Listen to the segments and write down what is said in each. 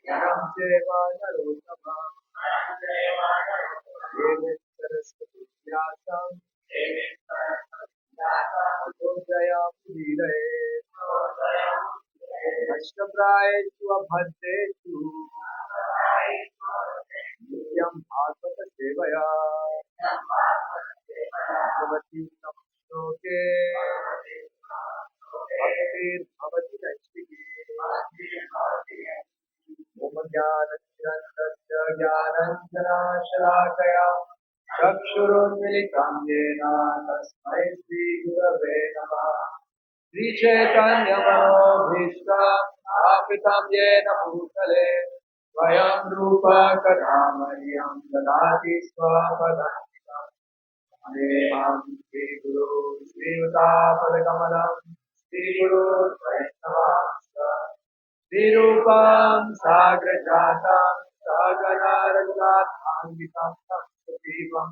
Nam Deva Narottama Devim Saraswati Vyasam Jayam Udiraye Ashtaprayeshu Abhadreshu Nityam Bhagavata Sevaya Bhagavati Namaste Bhaktir Bhavati Naistiki Om Jnanasya Jnananjanashalakaya Chakshurunmilitam Yena Tasmai Shri Gurave Namah Shri Chaitanya Manobhishtam Apitam Yena Bhutale Svayam Rupa Kadamahyam Dadati Swapadam Ameham Shri Guru Shri Padakamalam Shri Guru Vaishnavasya Shri Rupam Sagrajatam Sagana Raghunatham Satsivam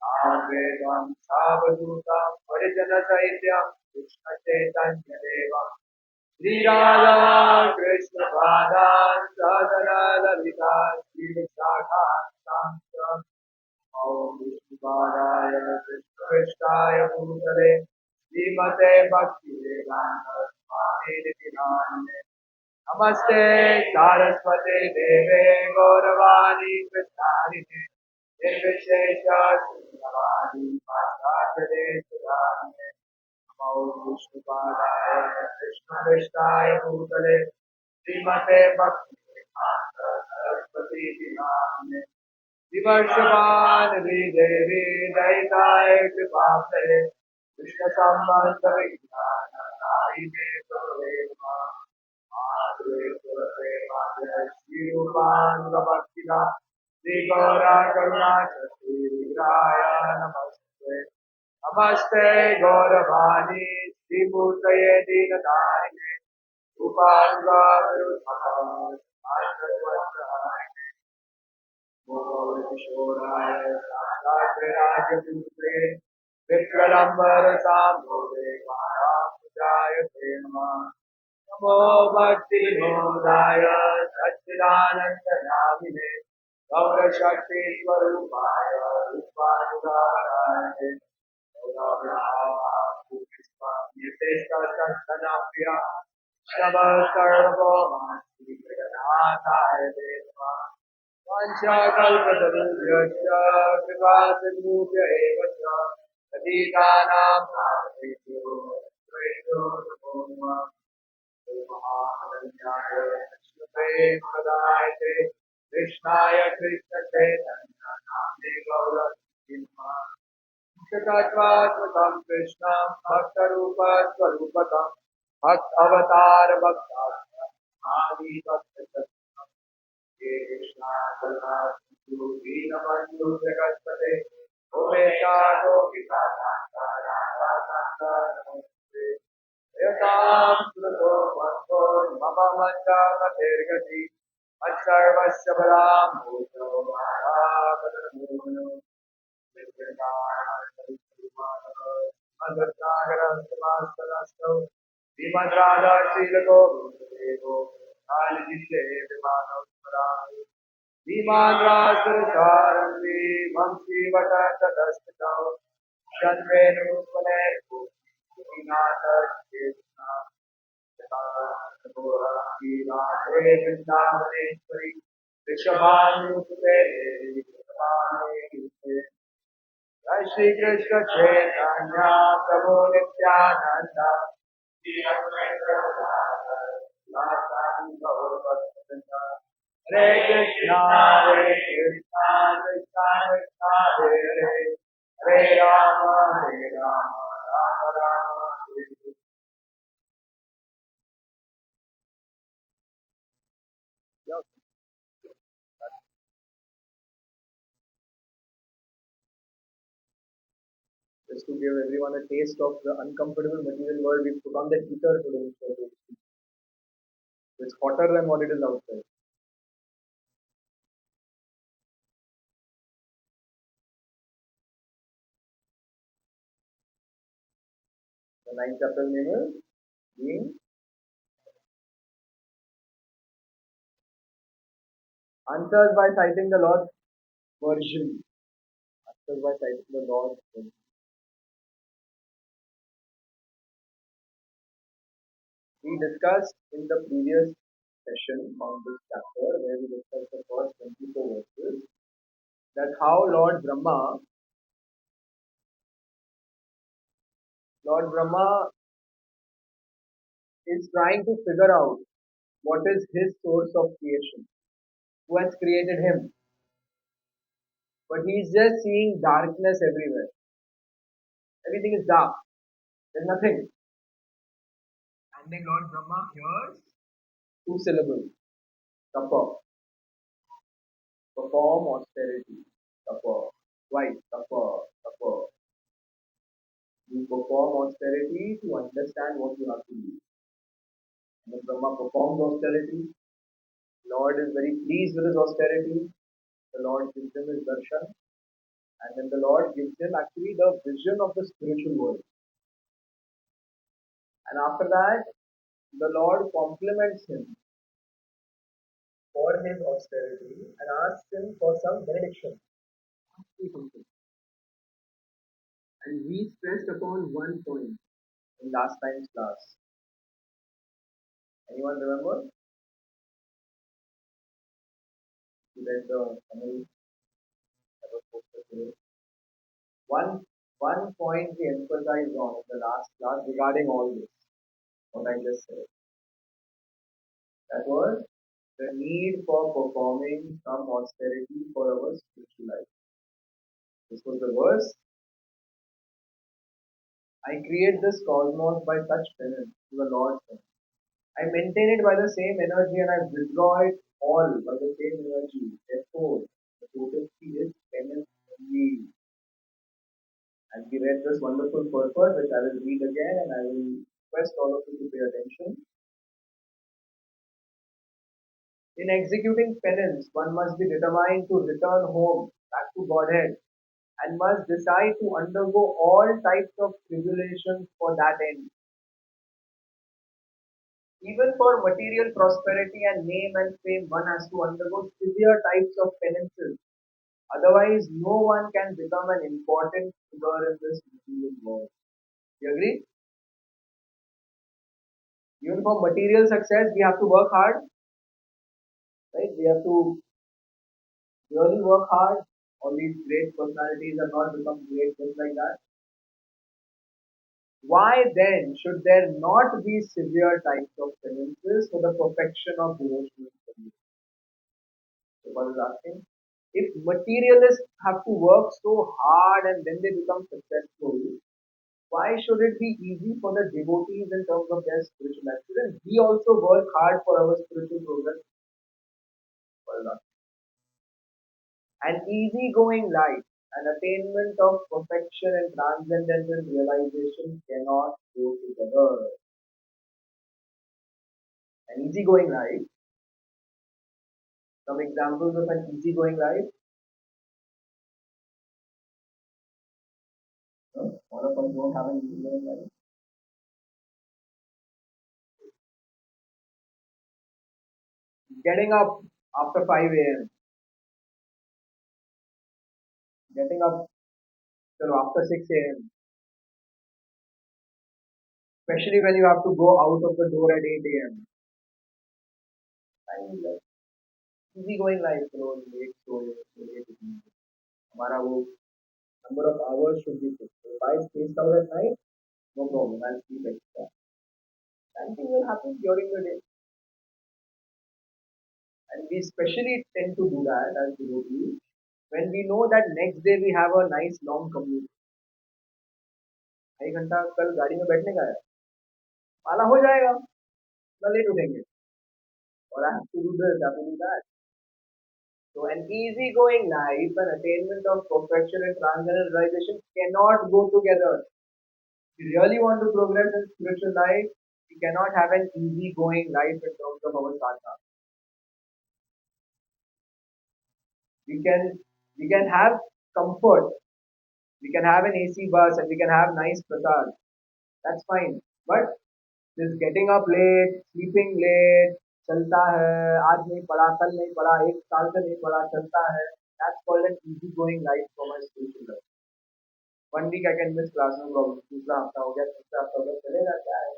Advaitam Savadutam Parijana Saityam Krishna Chaitanya Devam Shri Radha Krishna Padam Sadhana Lalita Shri Vishakha Om Vishnupadaya Krishna Krishnaya Bhutale Srimate Bhakti Vedanta Swami Nityanande Namaste Saraswate Deve Gauravani Krishnarine Nirvishesha Sundravani Vasakade Sudhane Om Vishnupadaya Krishna Krishnaya Bhutale Srimate Bhakti Vedanta Saraswati Nityanande Vivarshavan Devi Daitai Kripapre Krishna Sambandha Vijnana Naide Purvema Madhve Purvema Shri Rupan Bhaktida Shri Gaura Karuna Shri Vigraya Namaste Namaste Gauravani Shri Murtaye Dinadayane Upanga Virudham Asharvasahayane Kishoraya Rajapute Vikralambar Sambhove Mahapujaya Tema Namo Bhakti Nodaya Satchidananda Namine Gaura Shakti Swarupaya Rupanugaraya Gaura Pushpa Nitesta Santanapya Shava Masti Jagannathaya Deva Vanchakalpatarubhyasya Kripasindhubhya eva cha Patitanam Bhaveभ्यो Vaishno Namo Namah Mahanandanyaya Krishnape Pradayate Krishnaya Krishna Chaitanya Namne Gaura Simha Shakatvatvakam Krishnam Bhaktarupa Swarupakam Bhakt Avatar Bhaktavyam Adi Bhakta Krishna Karna Sindhu Deenabandhu Jagatpate Gopesha Gopika Kanta Radha Kanta Namaste Yatam Sruto Bhakto Mama Mancha Patirgati Acharvasya Balam Bhuto Mahapadamuno Madhurnagara Samasanasto Vimadradha Shilako Bhudevo Kalijishe Vimano Smarami Vimandrasarasarami Vamsi Vatatadastao Shanvenu Spane Vinata Chesna Saboraki Radhe Vrindavaneshwari Vishabhanu Sute Vishabhanu Jai Shri Krishna Chaitanya Prabhu Nityananda Shri Advaita Gadadhar Sivasadi Gaurabhakta Hare Krishna Krishna Krishna Hare Hare Hare Rama Rama Rama Hare Hare. Just to give everyone a taste of the uncomfortable material world, we put on the heater today. It's hotter than what it is outside. The ninth chapter name is being Answers by citing the Lord's version. Answers by citing the Lord's version. We discussed in the previous session on this chapter, where we discussed the first 24 verses, that how Lord Brahma is trying to figure out what is his source of creation, who has created him. But he's just seeing darkness everywhere. Everything is dark. There's nothing. And then Lord Brahma hears two syllables. Tapa. Perform austerity. Tapa. Why? Tapa. Tapa. You perform austerity to understand what you have to do. And then Brahma performs austerity. Lord is very pleased with his austerity. The Lord gives him his darshan. And then the Lord gives him actually the vision of the spiritual world. And after that, the Lord compliments him for his austerity and asks him for some benediction. And we stressed upon one point in last time's class. Anyone remember? You read the summary that was posted today. One point we emphasized on in the last class regarding all this, what I just said. That was the need for performing some austerity for our spiritual life. This was the verse. I create this cosmos by such penance to the Lord. I maintain it by the same energy and I withdraw it all by the same energy. Therefore, the potency is penance only. And we read this wonderful purpose, which I will read again and I will request all of you to pay attention. In executing penance, one must be determined to return home, back to Godhead, and must decide to undergo all types of tribulations for that end. Even for material prosperity and name and fame, one has to undergo severe types of penances. Otherwise, no one can become an important figure in this material world. You agree? Even for material success, we have to work hard, right? We have to really work hard. All these great personalities have not become great just like that. Why then should there not be severe types of penances for the perfection of devotional service? So one is asking, if materialists have to work so hard and then they become successful, why should it be easy for the devotees in terms of their spiritual life? Shouldn't we also work hard for our spiritual progress? One is asking. An easygoing life, an attainment of perfection and transcendental realization cannot go together. An easygoing life, some examples of an easygoing life. All of us don't have an easygoing life. Getting up after 5 a.m., getting up after 6 a.m., especially when you have to go out of the door at 8 a.m. I mean, like, easygoing life, late सोए late उठने हमारा वो number of hours should be fixed. So if I spaced out at night, no problem, I'll sleep extra. Something will happen during the day. And we especially tend to do that as devotees when we know that next day we have a nice long commute. 2 घंटा कल गाड़ी में बैठने का है, माला हो जाएगा, ना लेट उठेंगे. Or I have to do this, I have to do that. So an easygoing life and attainment of perfection and transcendental realization cannot go together. If we really want to progress in spiritual life, we cannot have an easygoing life in terms of our sadhana. We can have comfort. We can have an AC bus and we can have nice prasad. That's fine. But this getting up late, sleeping late, चलता है, आज नहीं पढ़ा, कल नहीं पढ़ा, एक साल से नहीं पढ़ा, चलता है. That's called an easy going life for my school children. 1 week I can miss class, no problem. दूसरा हफ्ता हो गया, तीसरा हफ्ता हो गया, चलेगा क्या है?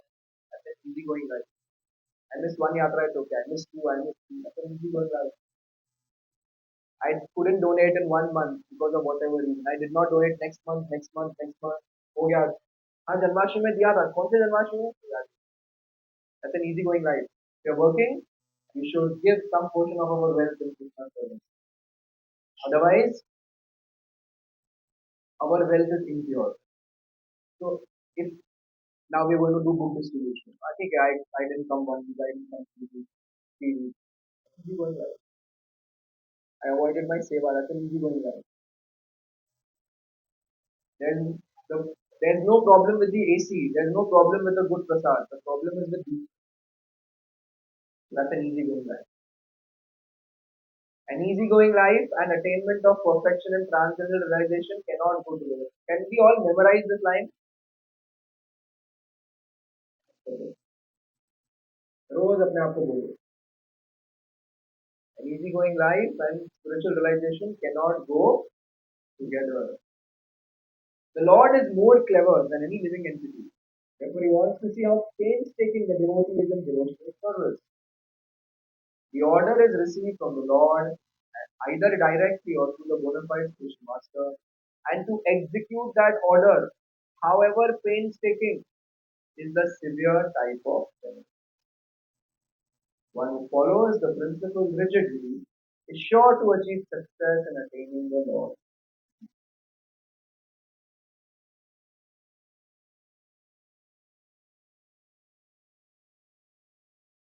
That's an easy going life. I missed one yatra, it's okay. I missed two, I missed three. That's an easy going life. I couldn't donate in 1 month because of whatever reason. I did not donate next month, next month, next month. हो गया. हाँ जन्माष्टमी में दिया था. कौन से जन्माष्टमी में? यार, that's an easy going life. If you're working, we should give some portion of our wealth in Krishna service. Otherwise, our wealth is impure. So, if now we're going to do book distribution. I think I didn't come 1 week, I didn't come 2 weeks, 3 weeks. Easy going life. I avoided my seva. That's an easy going life. Then there's no problem with the AC. There's no problem with the good prasad. The problem is with the. That's an easy going life. An easygoing life and attainment of perfection and transcendental realization cannot go together. Can we all memorize this line? रोज अपने आप को बोलो. An easygoing life and spiritual realization cannot go together. The Lord is more clever than any living entity. Therefore, he wants to see how painstaking the devotee is in devotional service. The order is received from the Lord, either directly or through the bona fide station master, and to execute that order, however painstaking, is the severe type of penance. One who follows the principles rigidly is sure to achieve success in attaining the Lord.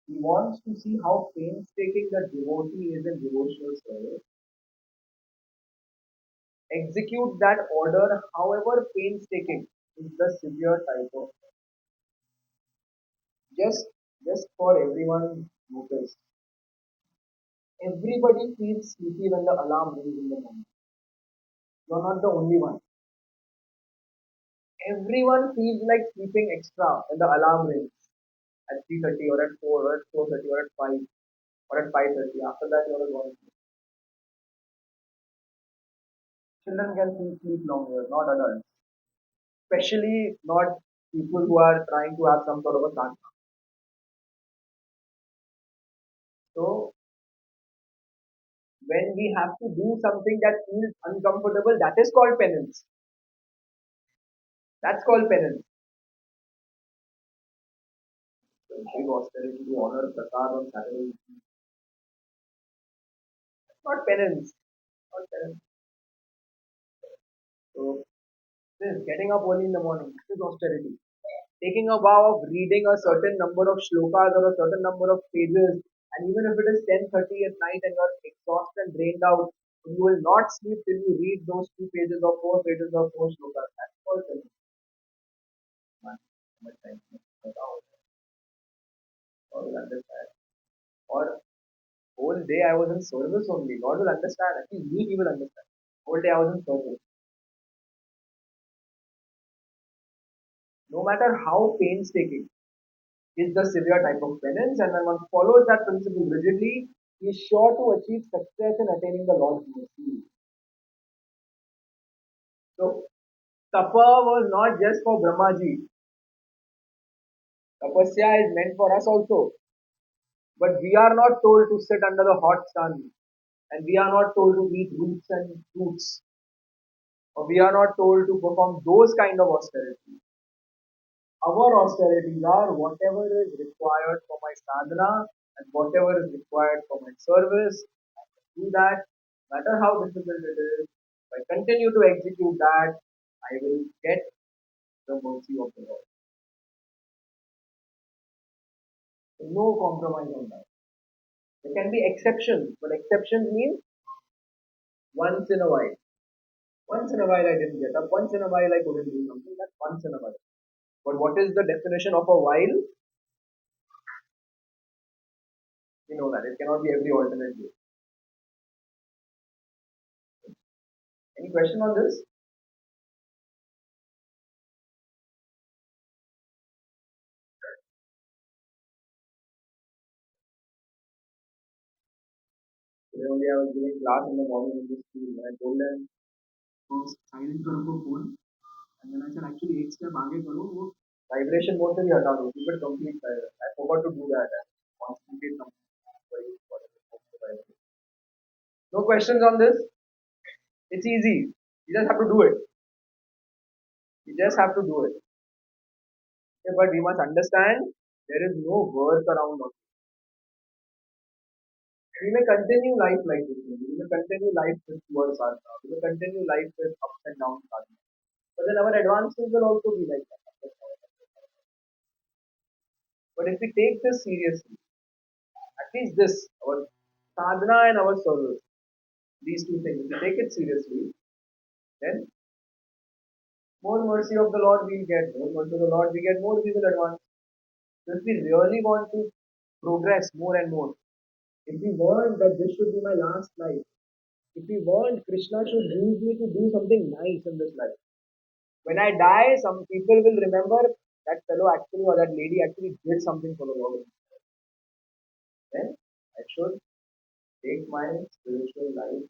He wants to see how painstaking the devotee is in devotional service. Execute that order, however painstaking, is the severe type of. Just, just for everyone notice, everybody feels sleepy when the alarm rings in the morning. You're not the only one. Everyone feels like sleeping extra when the alarm rings at 3:30 or at 4 or at 4:30 or at 5 or at 5:30. After that, you're going. Children can sleep longer, not adults. Especially not people who are trying to have some sort of a sadhana. So when we have to do something that feels uncomfortable, that is called penance. That's called penance. So big austerity to honor Prasad on Saturday. Not penance. Not penance. So this getting up early in the morning, this is austerity. Taking a vow of reading a certain number of shlokas or a certain number of pages, and even if it is 10:30 at night and you're exhausted and drained out, you will not sleep till you read those 2 pages or 4 pages or 4 shlokas. That's called penance. Man, how much time? God will understand. Or whole day I was in service only. God will understand. At least me, He will understand. Whole day I was in service. No matter how painstaking is the severe type of penance, and when one follows that principle rigidly, he is sure to achieve success in attaining the Lord's mercy. So, tapa was not just for Brahmaji. Tapasya is meant for us also. But we are not told to sit under the hot sun, and we are not told to eat roots and fruits, or we are not told to perform those kind of austerities. Our austerities are whatever is required for my sadhana and whatever is required for my service. I can do that, no matter how difficult it is. If I continue to execute that, I will get the mercy of the Lord. So no compromise on that. There can be exceptions, but exceptions mean once in a while. Once in a while I didn't get up, once in a while I couldn't do something, that's once in a while. But what is the definition of a while? You know that it cannot be every alternate day. Any question on this? Today only I was giving class in the morning in the school and I told them to silent करो वो phone and then I said actually एक step आगे करो वो vibration mode से भी हटा दो keep it complete silent. I forgot to do that. I constantly something very important. No questions on this. It's easy. You just have to do it. You just have to do it. Okay, but we must understand there is no work around it. We may continue life like this. We may continue life with poor sadhana. We may continue life with ups and downs sadhana. But then our advances will also be like that. But if we take this seriously, at least this, our sadhana and our service, these two things, if we take it seriously, then more mercy of the Lord we'll get, more mercy of the Lord we get, more we will advance. So if we really want to progress more and more, if we want that this should be my last life, if we want Krishna should use me to do something nice in this life, when I die, some people will remember that fellow actually or that lady actually did something for the world. Then I should take my spiritual life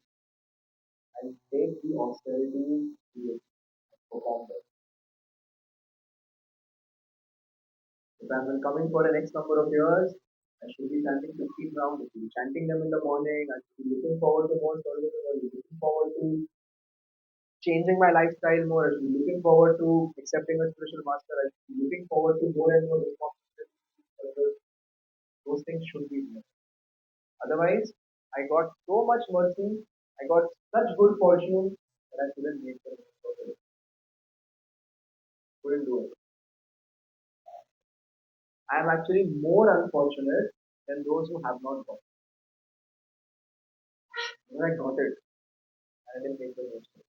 and take the austerity to perform that. If I'm coming for the next number of years, I should be chanting 15 rounds. I should be chanting them in the morning. I should be looking forward to more services. I should be looking forward to changing my lifestyle more. I should be looking forward to accepting a spiritual master. I should be looking forward to more and more responsibilities. Those things should be there. Otherwise, I got so much mercy, I got such good fortune that I couldn't make the most of it. Couldn't do it. I am actually more unfortunate than those who have not got it. When I got it, I didn't make the most of it.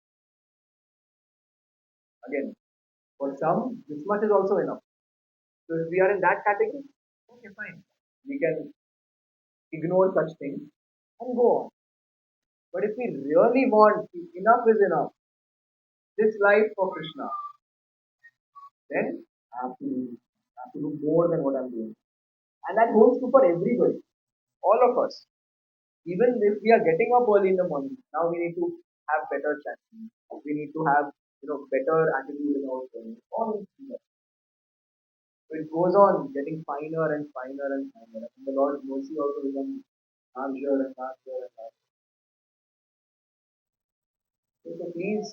Again, for some, this much is also enough. So if we are in that category, okay, fine. We can ignore such things and go on. But if we really want, if enough is enough, this life for Krishna, then I have to do more than what I'm doing. And that holds true for everybody, all of us. Even if we are getting up early in the morning, now we need to have better chanting. We need to have better attitude in our training. All these things. So it goes on getting finer and finer and finer. And the Lord's mercy also becomes larger and larger and larger. So please,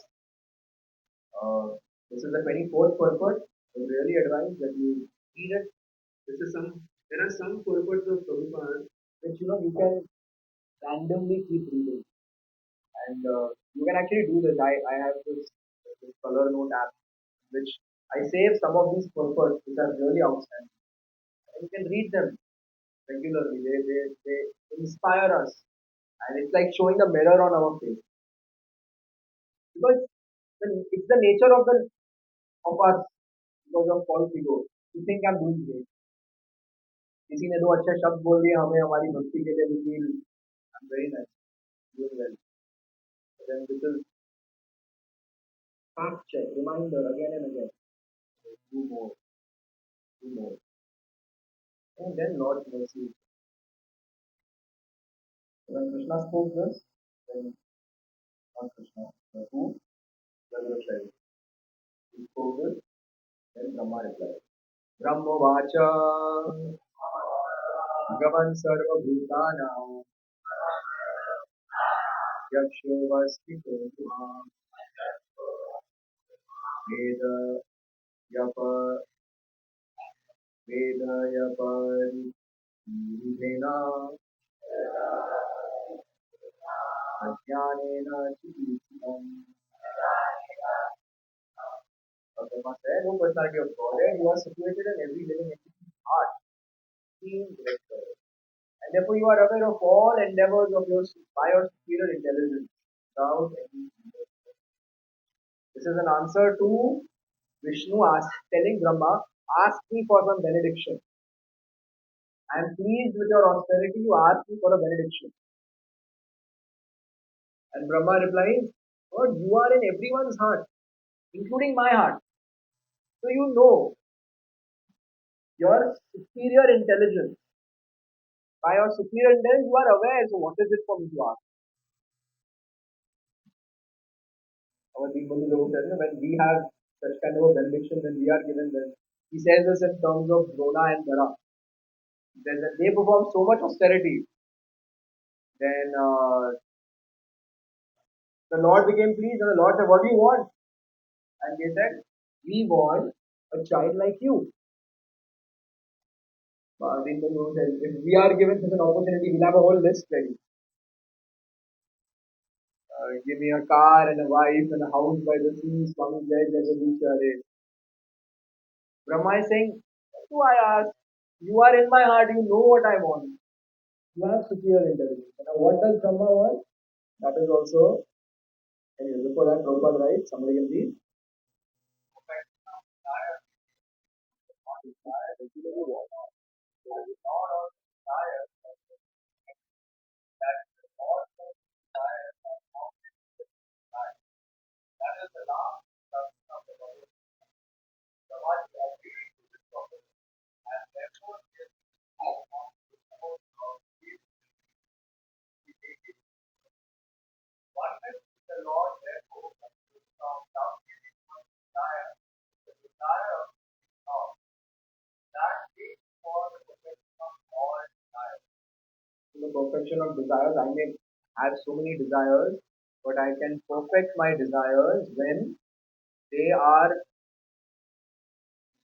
this is the 24th purport. I would really advise that you read it. There are some purports of Prabhupada which you can randomly keep reading. And you can actually do this. I have this color note app which I save some of these purports which are really outstanding. And you can read them regularly. They inspire us. And it's like showing a mirror on our face. Because it's the nature of us because of false ego to think I'm doing great. किसी ने दो अच्छे शब्द बोल दिए हमें हमारी भक्ति के लिए we feel I'm very nice, doing well. But then this is fact check, reminder again and again. Do more, do more. And then Lord's mercy. When Krishna spoke this, then not Krishna, but who? Garuda. He spoke this, then Brahma replied. Brahma Vacha Bhagavan Sarva Bhutanam Yaksho Vastito Veda Yapa Veda Yapari Vena Ajnanena Chikitam. Brahma said, O personality of Godhead, you are situated in every living entity's heart, seeing director. And therefore you are aware of all endeavors of yours by your superior intelligence without any hindrance. This is an answer to Vishnu telling Brahma, ask me for some benediction. I am pleased with your austerity, you ask me for a benediction. And Brahma replies, God, you are in everyone's heart, including my heart. So you know your superior intelligence By your superior intelligence, you are aware. So what is it for me to ask? Our Deepbandhu Prabhu says, no, when we have such kind of a benediction, when we are given this, he says this in terms of Drona and Dara. Then they perform so much austerity. Then the Lord became pleased, and the Lord said, "What do you want?" And they said, "We want a child like you." Deepbandhu says, if we are given such an opportunity, we'll have a whole list ready. Give me a car and a wife and a house by the sea, Swami Jai Jagadish. Brahma is saying, what do I ask? You are in my heart, you know what I want. You have superior intelligence. Now, what does Brahma want? That is also, anyway, before that, Prabhupada writes, somebody can read. The perfection of desires, I may have so many desires, but I can perfect my desires when they are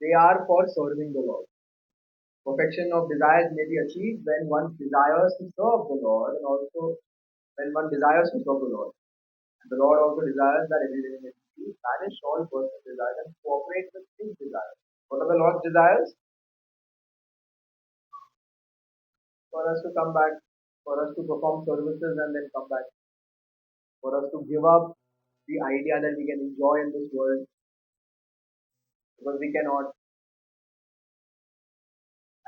they are for serving the Lord. Perfection of desires may be achieved when one desires to serve the Lord and also when one desires to serve the Lord. And the Lord also desires that every living entity banish all personal desires and cooperate with his desires. What are the Lord's desires? For us to come back, for us to perform services and then come back, for us to give up the idea that we can enjoy in this world because we cannot,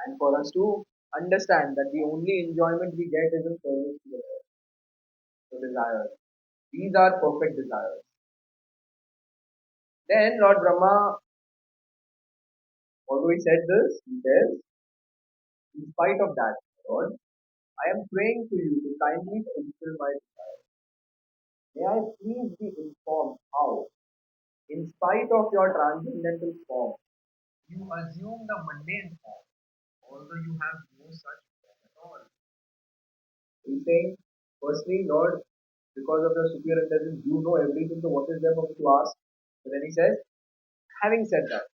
and for us to understand that the only enjoyment we get is in service to the Lord. So desires. These are perfect desires. Then Lord Brahma, although he said this, he says, in spite of that, Lord, I am praying to you to kindly fulfill my desire. May I please be informed how, in spite of your transcendental form, you assume the mundane form, although you have no such form at all. He's saying, firstly, Lord, because of your superior intelligence, you know everything, so what is there for me to ask? But then he says, having said that,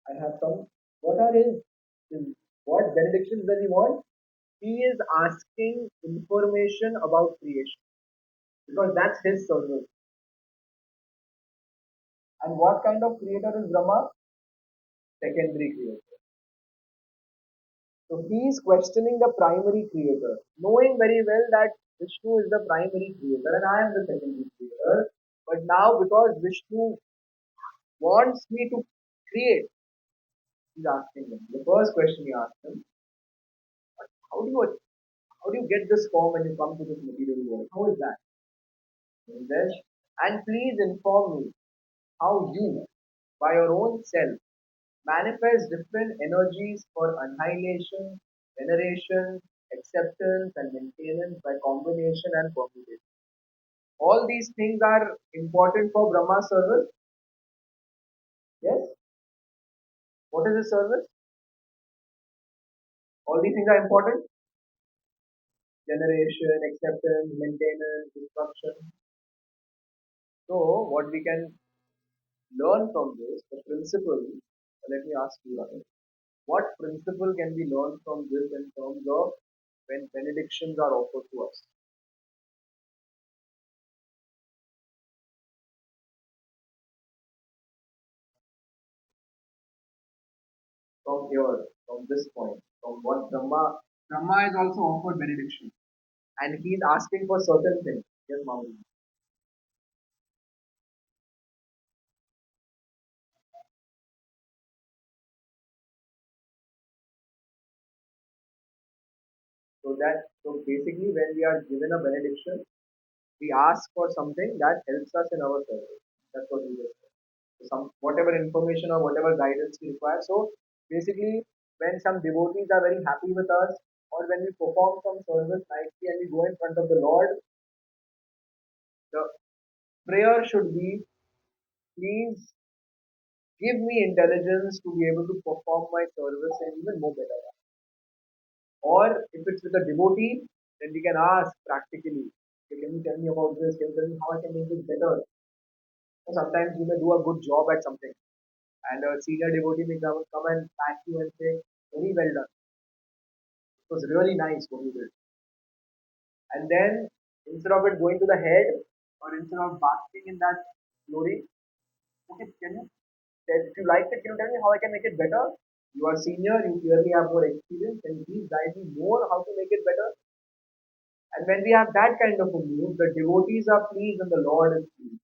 I have come. What are what benedictions does he want? He is asking information about creation because that's his service. And what kind of creator is Brahma? Secondary creator. So he is questioning the primary creator, knowing very well that Vishnu is the primary creator and I am the secondary creator. But now, because Vishnu wants me to create, he's asking him. The first question he asked him, how do you how do you get this form when you come to this material world? How is that? And then, and please inform me how you, by your own self, manifest different energies for annihilation, veneration, acceptance, and maintenance by combination and permutation. All these things are important for Brahma service. Yes? What is his service? All these things are important. Generation, acceptance, maintenance, destruction. So, what we can learn from this, the principle, let me ask you, Rahul, what principle can we learn from this in terms of when benedictions are offered to us? From here, from this point, from what Brahma is also offered benediction, and he is asking for certain things. Yes, Mauli. So basically, when we are given a benediction, we ask for something that helps us in our service. That's what we just said. So some whatever information or whatever guidance we require. So basically, when some devotees are very happy with us, or when we perform some service nicely and we go in front of the Lord, the prayer should be, please give me intelligence to be able to perform my service in even more better. Or if it's with a devotee, then we can ask practically, "Okay, can you tell me about this? Can you tell me how I can make it better?" So sometimes you may do a good job at something, and a senior devotee may come and thank you and say, "Very well done. It was really nice what you did." And then instead of it going to the head, or instead of basking in that glory, okay, can you tell, if you like it, can you tell me how I can make it better? You are senior, you clearly have more experience, can you please guide me more how to make it better? And when we have that kind of a mood, the devotees are pleased and the Lord is pleased.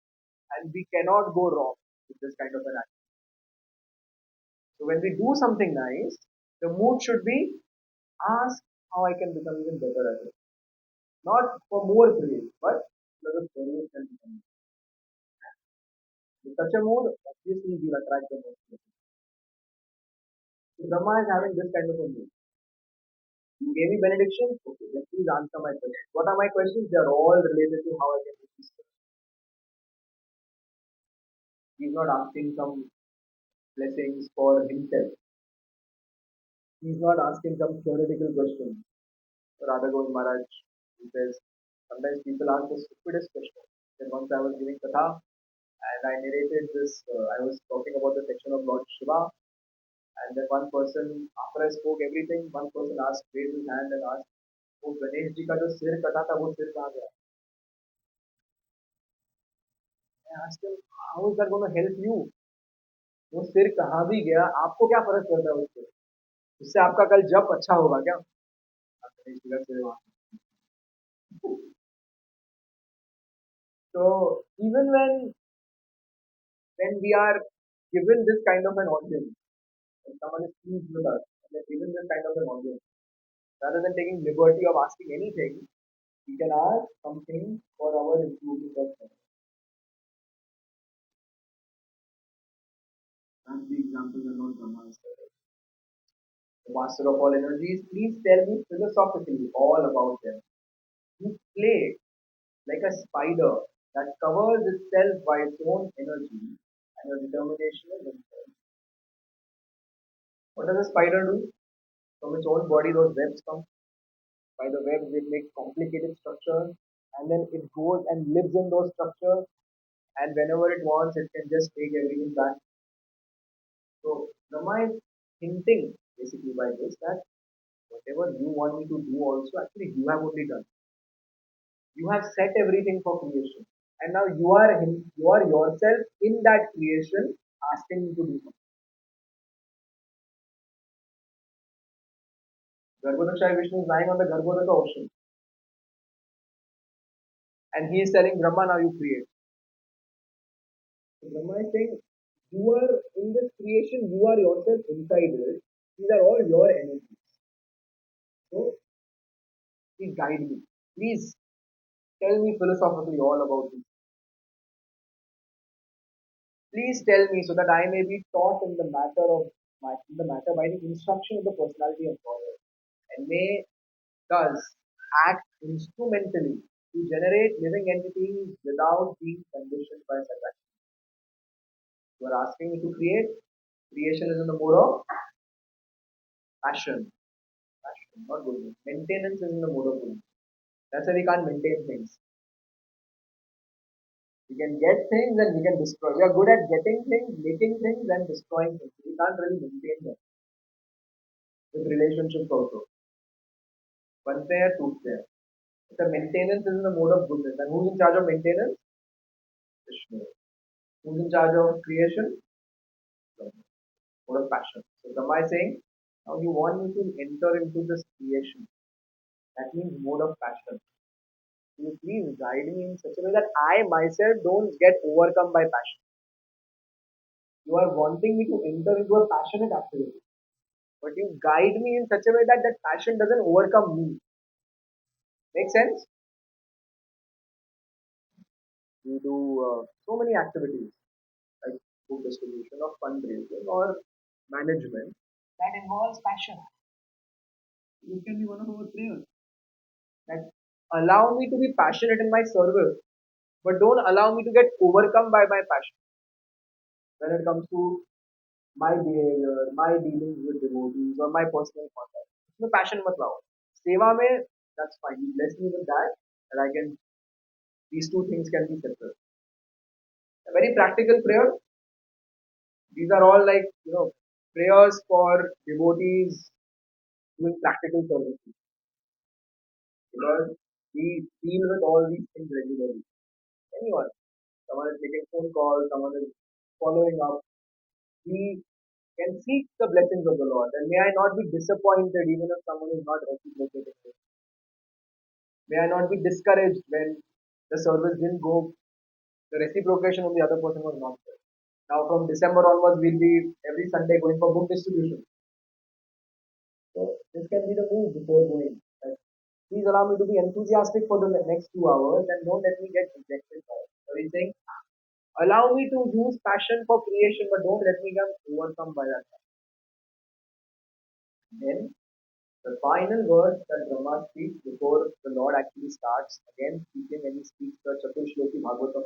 And we cannot go wrong with this kind of an act. So when we do something nice, the mood should be ask how I can become even better at it. Not for more praise, but for the service can become. In such a mood, obviously we will attract the most praise. So Brahma is having this kind of a mood. You gave me benediction? Okay, then please answer my questions. What are my questions? They are all related to how I can do this. He's not asking some blessings for himself. He's not asking some theoretical questions. Radha Govind Maharaj, he says, sometimes people ask the stupidest question. Then once I was giving Katha and I narrated this, I was talking about the section of Lord Shiva, and then one person, after I spoke everything, one person asked, raised his hand and asked, वो गणेश जी का जो सिर कटा था वो सिर कहाँ गया? I asked him, how is that going to help you? वो सिर कहाँ भी गया, आपको क्या फर्क पड़ता है उससे? उससे आपका कल जब अच्छा होगा क्या? गणेश जी का सिर वहाँ. So even when we are given this kind of an audience, when someone is pleased with us, and they're given this kind of an audience, rather than taking liberty of asking anything, we can ask something for our improvement of self. That's the example that Lord Brahma is telling. The master of all energies, please tell me philosophically all about them. You play like a spider that covers itself by its own energy and your determination is themselves. What does a spider do? From its own body, those webs come. By the webs, it makes complicated structures, and then it goes and lives in those structures, and whenever it wants, it can just take everything back. So Brahma is hinting basically by this that whatever you want me to do also, actually you have only done. You have set everything for creation. And now you are yourself in that creation asking me to do something. Garbhodakshaya Vishnu is lying on the Garbhodaka ocean. And he is telling Brahma, now you create. So Brahma is saying, you are in this creation, you are yourself inside it. These are all your energies. So please guide me. Please tell me philosophically all about this. Please tell me so that I may be taught in the matter by the instruction of the personality of God, and may thus act instrumentally to generate living entities without being conditioned by such actions. You are asking me to create. Creation is in the mode of passion. Passion, not goodness. Maintenance is in the mode of goodness. That's why we can't maintain things. We can get things and we can destroy. We are good at getting things, making things, and destroying things. We can't really maintain them. With relationships also. बनते हैं टूटते हैं. The maintenance is in the mode of goodness. And who's in charge of maintenance? Vishnu. Who's in charge of creation? Brahma. Mode of passion. So Brahma is saying, now you want me to enter into this creation. That means mode of passion. You please guide me in such a way that I myself don't get overcome by passion. You are wanting me to enter into a passionate activity. But you guide me in such a way that that passion doesn't overcome me. Make sense? We do so many activities like food distribution or fundraising or management that involves passion. This can be one of our prayers. That allow me to be passionate in my service, but don't allow me to get overcome by my passion when it comes to my behavior, my dealings with devotees, or my personal conduct. इसमें passion मत लाओ. सेवा में that's fine. You bless me with that, and I can these two things can be separate. A very practical prayer. These are all like prayers for devotees doing practical services because we deal with all these things regularly. Anyone, someone is making phone calls, someone is following up. We can seek the blessings of the Lord, and may I not be disappointed even if someone is not reciprocating it. May I not be discouraged when the service didn't go, the reciprocation of the other person was not there. Now, from December onwards, we'll be every Sunday going for book distribution. So, this can be the move before going. Like, please allow me to be enthusiastic for the next 2 hours and don't let me get rejected by it. So, he's saying, allow me to use passion for creation, but don't let me get overcome by that. Then, the final verse that Brahma speaks before the Lord actually starts again speaking and he speaks the Chatushloki Bhagavatam,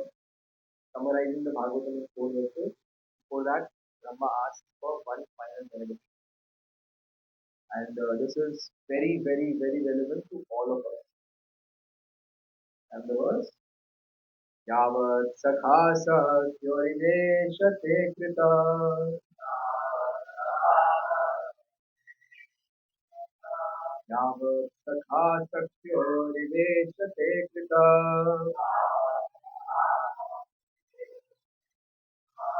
summarizing the Bhagavatam in 4 verses. Before that, Brahma asks for one final benediction. And this is very, very, very relevant to all of us. And the verse, Yavat Sakha Sahasyorideshate Krita Yavat Sakha Sahasyorideshate Krita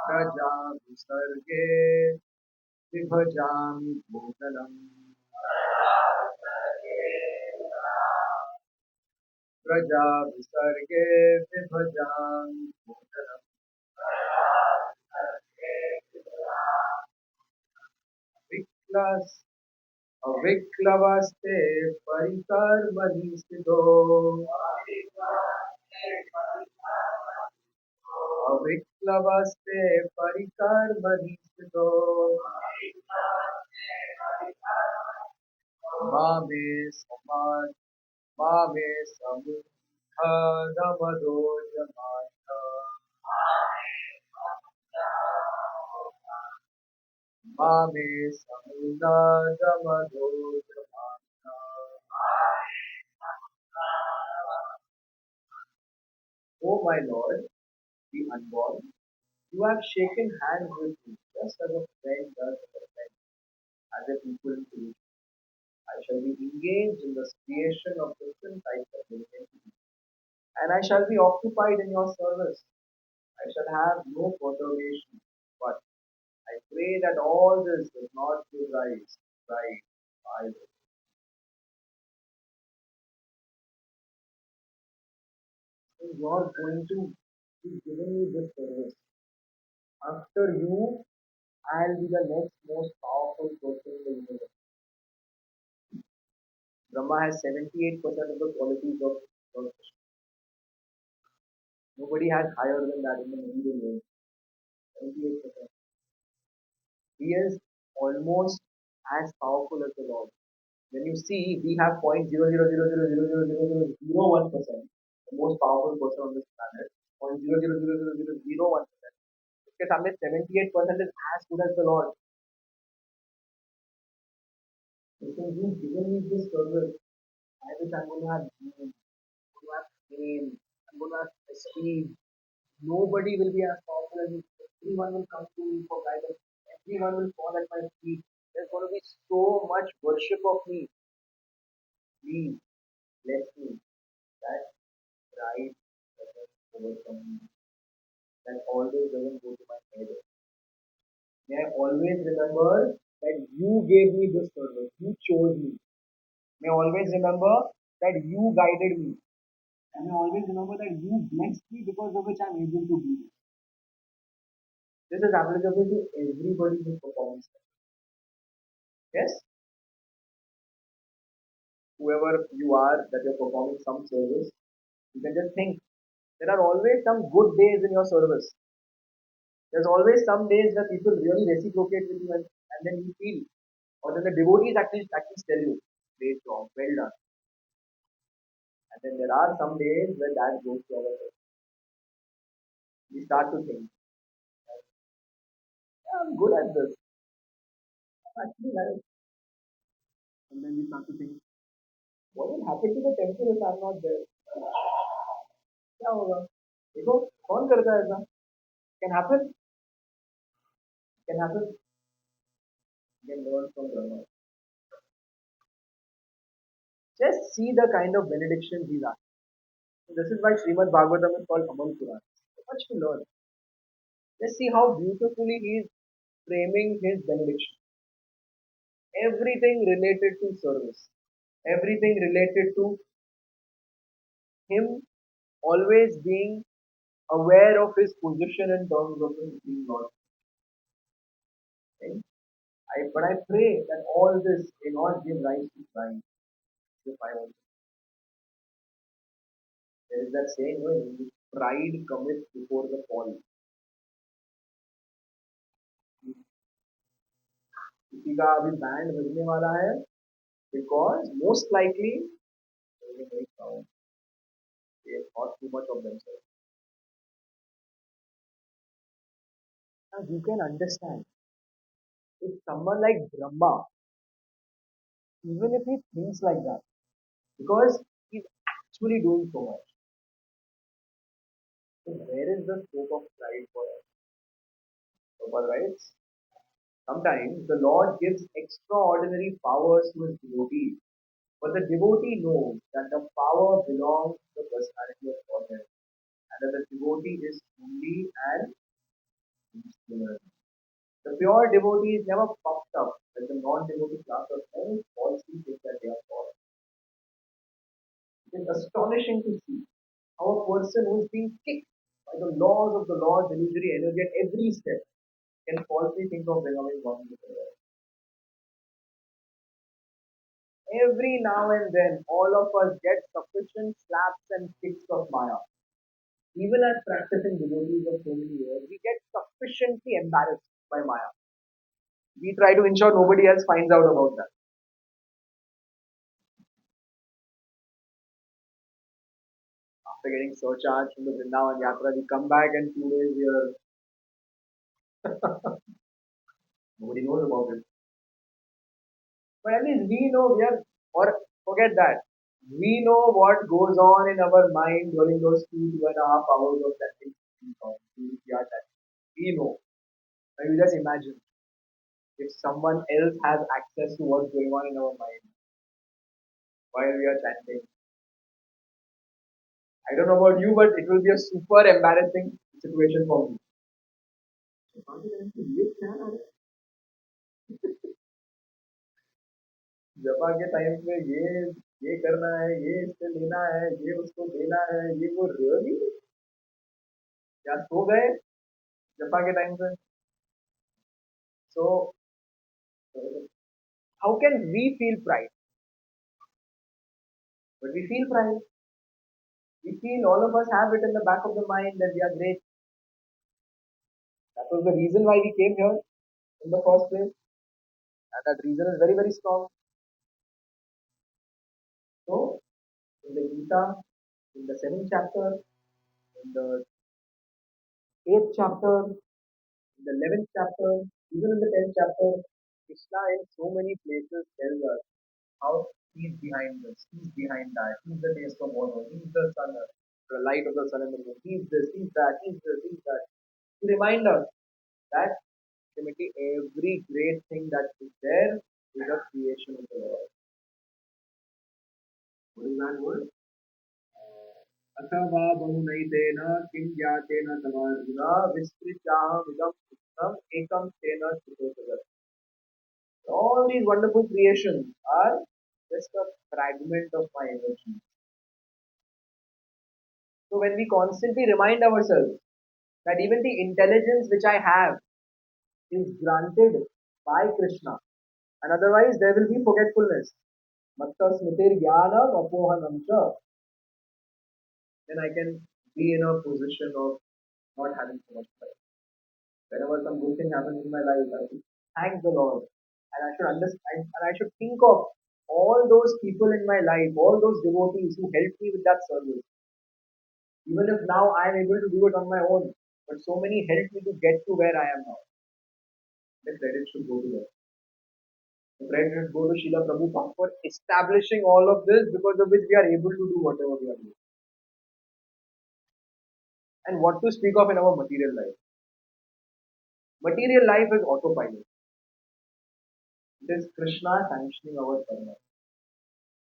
Praja Visarge Vibhajami Bhutanam Praja Visarge Vibhajami Bhutanam Viklas अविक्लवस्ते परिकर्मणि स्थितो अविक्लवस्ते परिकर्मणि स्थितो मामे समान् मामे समुद्धनमदोजमाय मामे समुद्धनमदोजमाय O my Lord, the unborn, you have shaken hands with me, just as a friend does with a friend, as a equal to you. I shall be engaged in the creation of different types of living entities, and I shall be occupied in your service. I shall have no perturbation, but I pray that all this does not give rise to pride either. So you are going to be giving me this service. After you, I'll be the next most powerful person in the universe. Brahma has 78% of the qualities of God. Nobody has higher than that in the material world. 78%. He is almost as powerful as the Lord. When you see, we have 0.000000001%, the most powerful person on this planet. 0.0000001%. उसके सामने 78% is as good as the Lord. Because you've given me this service, I wish I'm going to have dreams, I'm going to have fame, I'm going to have prestige. Nobody will be as powerful as you. Everyone will come to me for guidance. Everyone will fall at my feet. There's going to be so much worship of me. Please bless me. That pride doesn't overcome me. That always doesn't go to my head. May I always remember that you gave me this service. You chose me. May I always remember that you guided me. And may I always remember that you blessed me because of which I'm able to do this. This is applicable to everybody who performs. Yes? Whoever you are that you're performing some service, you can just think there are always some good days in your service. There's always some days that people really reciprocate with you and then you feel, or then the devotees actually tell you. great job, well done. And then there are some days where that goes to our head. We start to think, yeah, I'm good at this. I'm actually nice. And then we start to think, what will happen to the temple if I'm not there? क्या होगा? देखो कौन करता है ऐसा? Can happen, can happen. You can learn from Brahma. Just see the kind of benediction he's asking. So this is why Srimad Bhagavatam is called Amal Puran. So much to learn. Just see how beautifully he is framing his benediction. Everything related to service. Everything related to him always being aware of his position in terms of him being Lord. Right? But I pray that all this may not give rise to pride. If I want, there is that saying, when pride cometh before the fall. किसी का अभी band बजने वाला है because most likely they will very proud. They thought too much of themselves. Now you can understand if someone like Brahma, even if he thinks like that, because he's actually doing so much. So where is the scope of pride for us? Prabhupada writes, sometimes the Lord gives extraordinary powers to his devotee, but the devotee knows that the power belongs to the personality of Godhead, and that the devotee is only an instrument. The pure devotee is never puffed up like the non-devotee class of men falsely think that they are God. It is astonishing to see how a person who is being kicked by the laws of the Lord's illusory energy at every step can falsely think of becoming one with the Lord. Every now and then, all of us get sufficient slaps and kicks of Maya. Even as practicing devotees of so many years, we get sufficiently embarrassed by Maya. We try to ensure nobody else finds out about that. After getting surcharged from the Vrindavan Yatra, we come back and 2 days we are nobody knows about it. But at least we know we are, or forget that. We know what goes on in our mind during those 2.5 hours of chanting. We know. Now you just imagine if someone else has access to what's going on in our mind while we are chanting. I don't know about you, but it will be a super embarrassing situation for me. जपा के time पे ये करना है, ये इससे लेना है, ये उसको देना है, ये वो रियली क्या सो गए जपा के टाइम पे. So how can we feel pride? But we feel pride. We feel all of us have it in the back of the mind that we are great. That was the reason why we came here in the first place. And that reason is very, very strong. So, in the Gita, in the 7th chapter, in the 8th chapter, in the 11th chapter, even in the 10th chapter, Krishna in so many places tells us how he's behind this, he's behind that, he's the taste of water, he's the light of the sun and the moon, he's this, he's that, he's this, he's that. To remind us that ultimately every great thing that is there is a creation of the Lord. What is that word? अथवा बहुनैतेन किं ज्ञातेन तवार्जुन विस्तृत्याहमिदं कृष्णम् एकं तेन श्रुतोपगतम्. All these wonderful creations are just a fragment of my energy. So when we constantly remind ourselves that even the intelligence which I have is granted by Krishna, and otherwise there will be forgetfulness. Matta smritir jnanam apohanam cha. Then I can be in a position of not having so much pride. Whenever some good thing happens in my life, I should thank the Lord, and I should understand, and I should think of all those people in my life, all those devotees who helped me with that service, even if now I am able to do it on my own, but so many helped me to get to where I am now. The credit should go to them. The credit should go to Srila Prabhupada for establishing all of this, because of which we are able to do whatever we are doing. And what to speak of in our material life? Material life is autopilot. It is Krishna sanctioning our karma.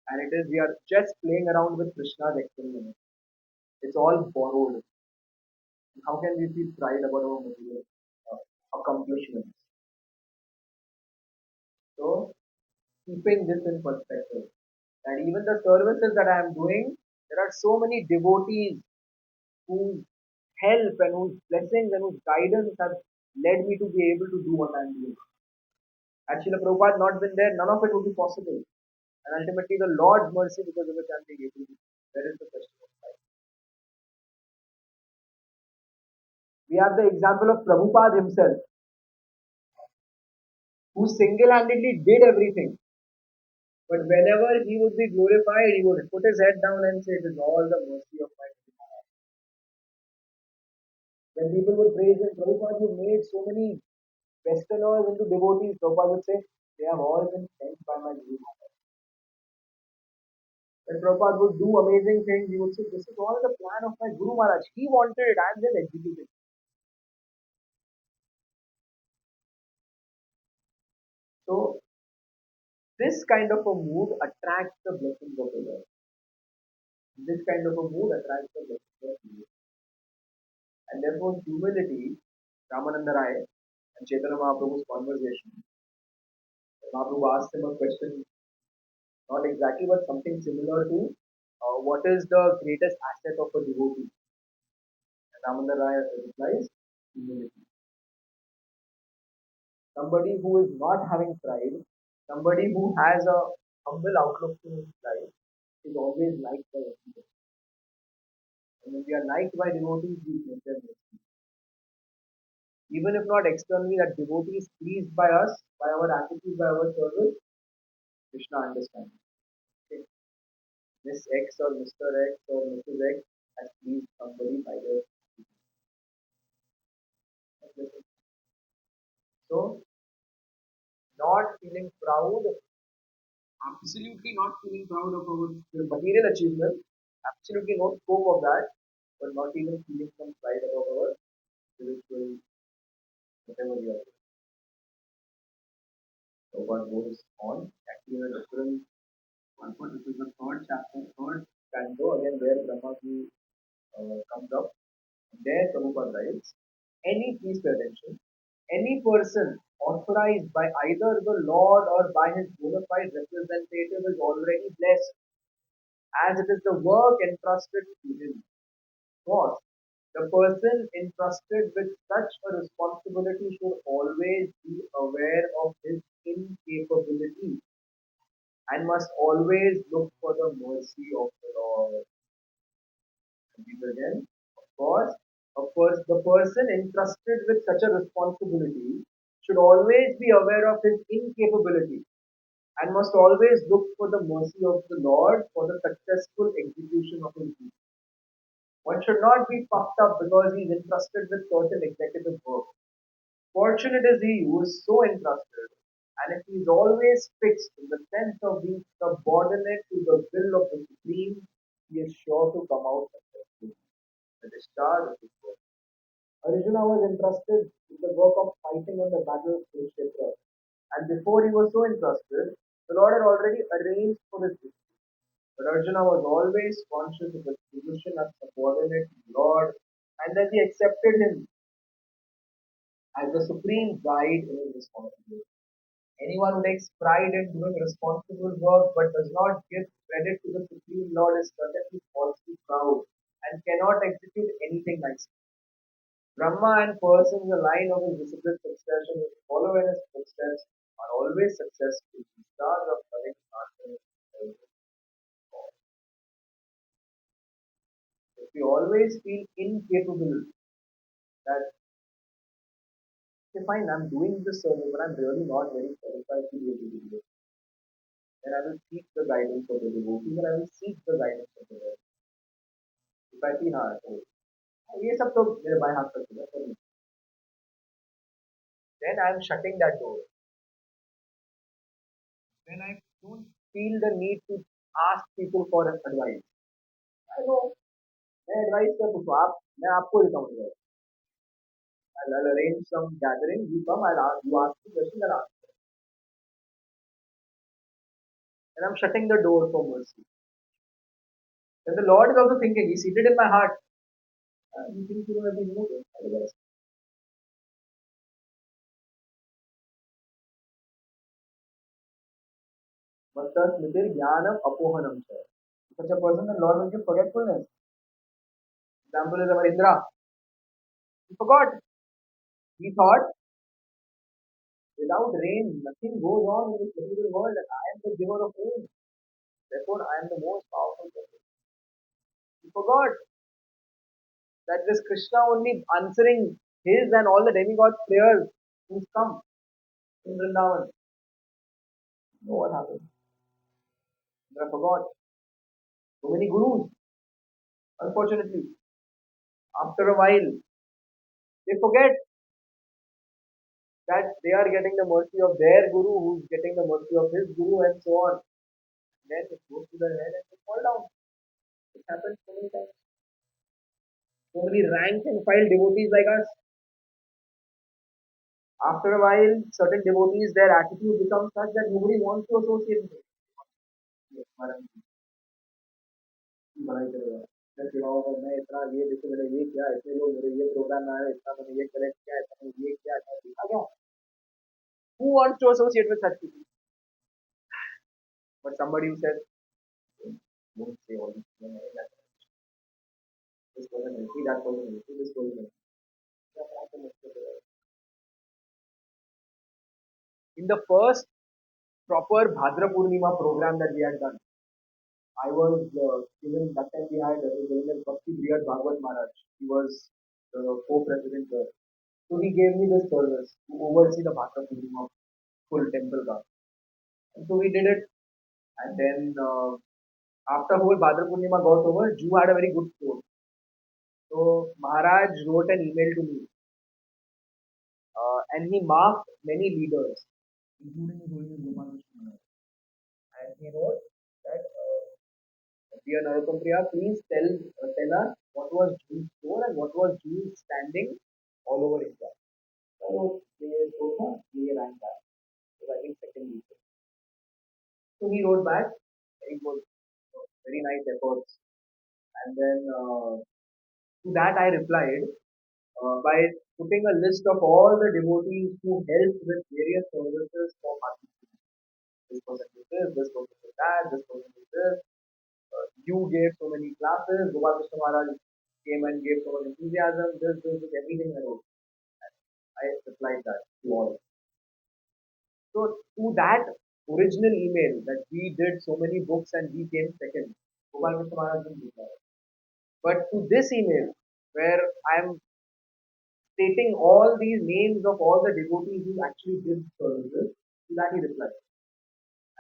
And it is we are just playing around with Krishna's experiment. It's all borrowed. How can we feel pride about our material accomplishments? So, keeping this in perspective, and even the services that I am doing, there are so many devotees whose help and whose blessings and whose guidance have led me to be able to do what I am doing. Had Srila Prabhupada not been there, none of it would be possible. And ultimately, the Lord's mercy because of which I am being able to do. That is the question of life. We have the example of Prabhupada himself, who single-handedly did everything. But whenever he would be glorified, he would put his head down and say, "It is all the mercy of my Guru." When people would praise him, Prabhupada, you made so many Westerners into devotees. Prabhupada would say, "They have all been sent by my Guru." When Prabhupada would do amazing things, he would say, "This is all the plan of my Guru Maharaj. He wanted it, I am just executing." So, this kind of a mood attracts the blessings of the Lord. This kind of a mood attracts the blessings of the Lord. And therefore, humility, Ramananda Rai and Chaitanya Mahaprabhu's conversation, Mahaprabhu asked him a question, not exactly, but something similar to what is the greatest asset of a devotee? And Ramananda Rai replies, humility. Somebody who is not having pride, somebody who has a humble outlook to his life, is always liked by everyone. And when we are liked by devotees, we make them mercy. Even if not externally, that devotee is pleased by us, by our attitude, by our service, Krishna understands. Okay. Miss X or Mr. X or Mrs. X has pleased somebody by their attitude. So, not feeling proud, absolutely not feeling proud of our material achievement, absolutely no scope of that, but not even feeling some pride about our spiritual, whatever we are doing. So, what goes on? Actually, in a different one, this is the third chapter, third canto, again, where Brahmaji comes up. There, Prabhupada writes, please pay attention, any person authorized by either the Lord or by his bona fide representative is already blessed, as it is the work entrusted to him. What? The person entrusted with such a responsibility should always be aware of his incapability and must always look for the mercy of the Lord. Repeat again. Of course, the person entrusted with such a responsibility should always be aware of his incapability and must always look for the mercy of the Lord for the successful execution of his duty. One should not be puffed up because he is entrusted with certain executive work. Fortunate is he who is so entrusted, and if he is always fixed in the sense of being subordinate to the will of the Supreme, he is sure to come out successful. The discharge of his work. Arjuna was entrusted with the work of fighting on the battle of Kurukshetra, and before he was so entrusted, the Lord had already arranged for his victory. But Arjuna was always conscious of his position as subordinate to the Lord, and that he accepted him as the supreme guide in his responsibility. Anyone who takes pride in doing responsible work but does not give credit to the Supreme Lord is certainly falsely proud and cannot execute anything nicely. Brahma and persons in the line of his disciplined succession who follow in his footsteps are always successful. The stars of correct answers. If we always feel incapable, that okay, fine, I'm doing this service, but I'm really not very qualified to be able to do it. then I will seek the guidance of the devotees and I will seek the guidance of the Lord. If I see हाँ तो ये सब तो मेरे बाएं हाथ तक है पर then I am shutting that door. Then I don't feel the need to ask people for advice. I know मैं advice क्या पूछूं आप मैं आपको देता हूँ advice. I'll arrange some gathering. You come. I'll ask you ask me questions. I'll answer. And I'm shutting the door for mercy. And the Lord is also thinking. He's seated in my heart. He thinks you don't have to know this. Otherwise, Mata Smritir Jnanam Apohanam Cha. Such a person, the Lord will give forgetfulness. Example is our Indra. He forgot. He thought without rain, nothing goes on in this material world, and I am the giver of rain. Therefore, I am the most powerful person. He forgot that this Krishna only answering his and all the demigods' prayers who's come in Vrindavan. You know what happened? Indra forgot. So many gurus, unfortunately, after a while, they forget that they are getting the mercy of their guru, who's getting the mercy of his guru, and so on. Then it goes to their head and they fall down. It happens so many times. So many rank and file devotees like us. After a while, certain devotees, their attitude becomes such that nobody wants to associate with them. Yes, Maharaj ji, बड़ाई करेगा मैं चुनाव में मैं इतना ये देखो मैंने ये किया इतने लोग मेरे ये प्रोग्राम में आए इतना मैंने ये कलेक्ट किया इतना मैंने ये किया इतना दिखा गया who wants to associate with such people but somebody who says don't say all this this person will see that person will see this person will see in the first proper Bhadra Purnima program that we had done I was given that time we had given Bhakti Priya Bhagavat Maharaj he was the co-president there so he gave me this service to oversee the Bhadra Purnima full temple garden. And so we did it. And then after whole Bhadra Purnima got over, Jew had a very good quote. So Maharaj wrote an email to me and he marked many leaders, including his holiness Gopal Krishna Maharaj. And he wrote that, dear Narottam Priya, please tell us what was Jew's score and what was Jew's standing all over India. So I wrote, ये score था, ये rank था. So I think second week. So he wrote back, very good, very nice efforts. And then to that I replied by putting a list of all the devotees who helped with various services for participants. This person did this person did that, this person did this. You gave so many classes, Gopal Krishna Maharaj came and gave so much enthusiasm, this, everything I wrote. I replied that to all. So to that original email that we did so many books and we came second, Gopal Krishna Maharaj didn't reply. But to this email, where I am stating all these names of all the devotees who actually did services, to that he replied.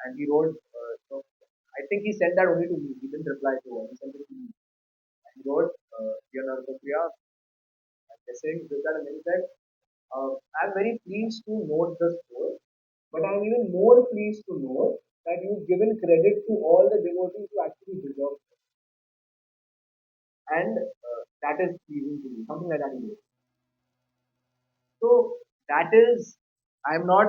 And he wrote, so I think he sent that only to me. He didn't reply to her. He sent it to me. And he wrote, dear Narottam Priya, I'm guessing this that and then he said, I'm very pleased to note the score, but I'm even more pleased to know that you've given credit to all the devotees who actually deserve it. And that is pleasing to me. Something like that he wrote. So that is, I'm not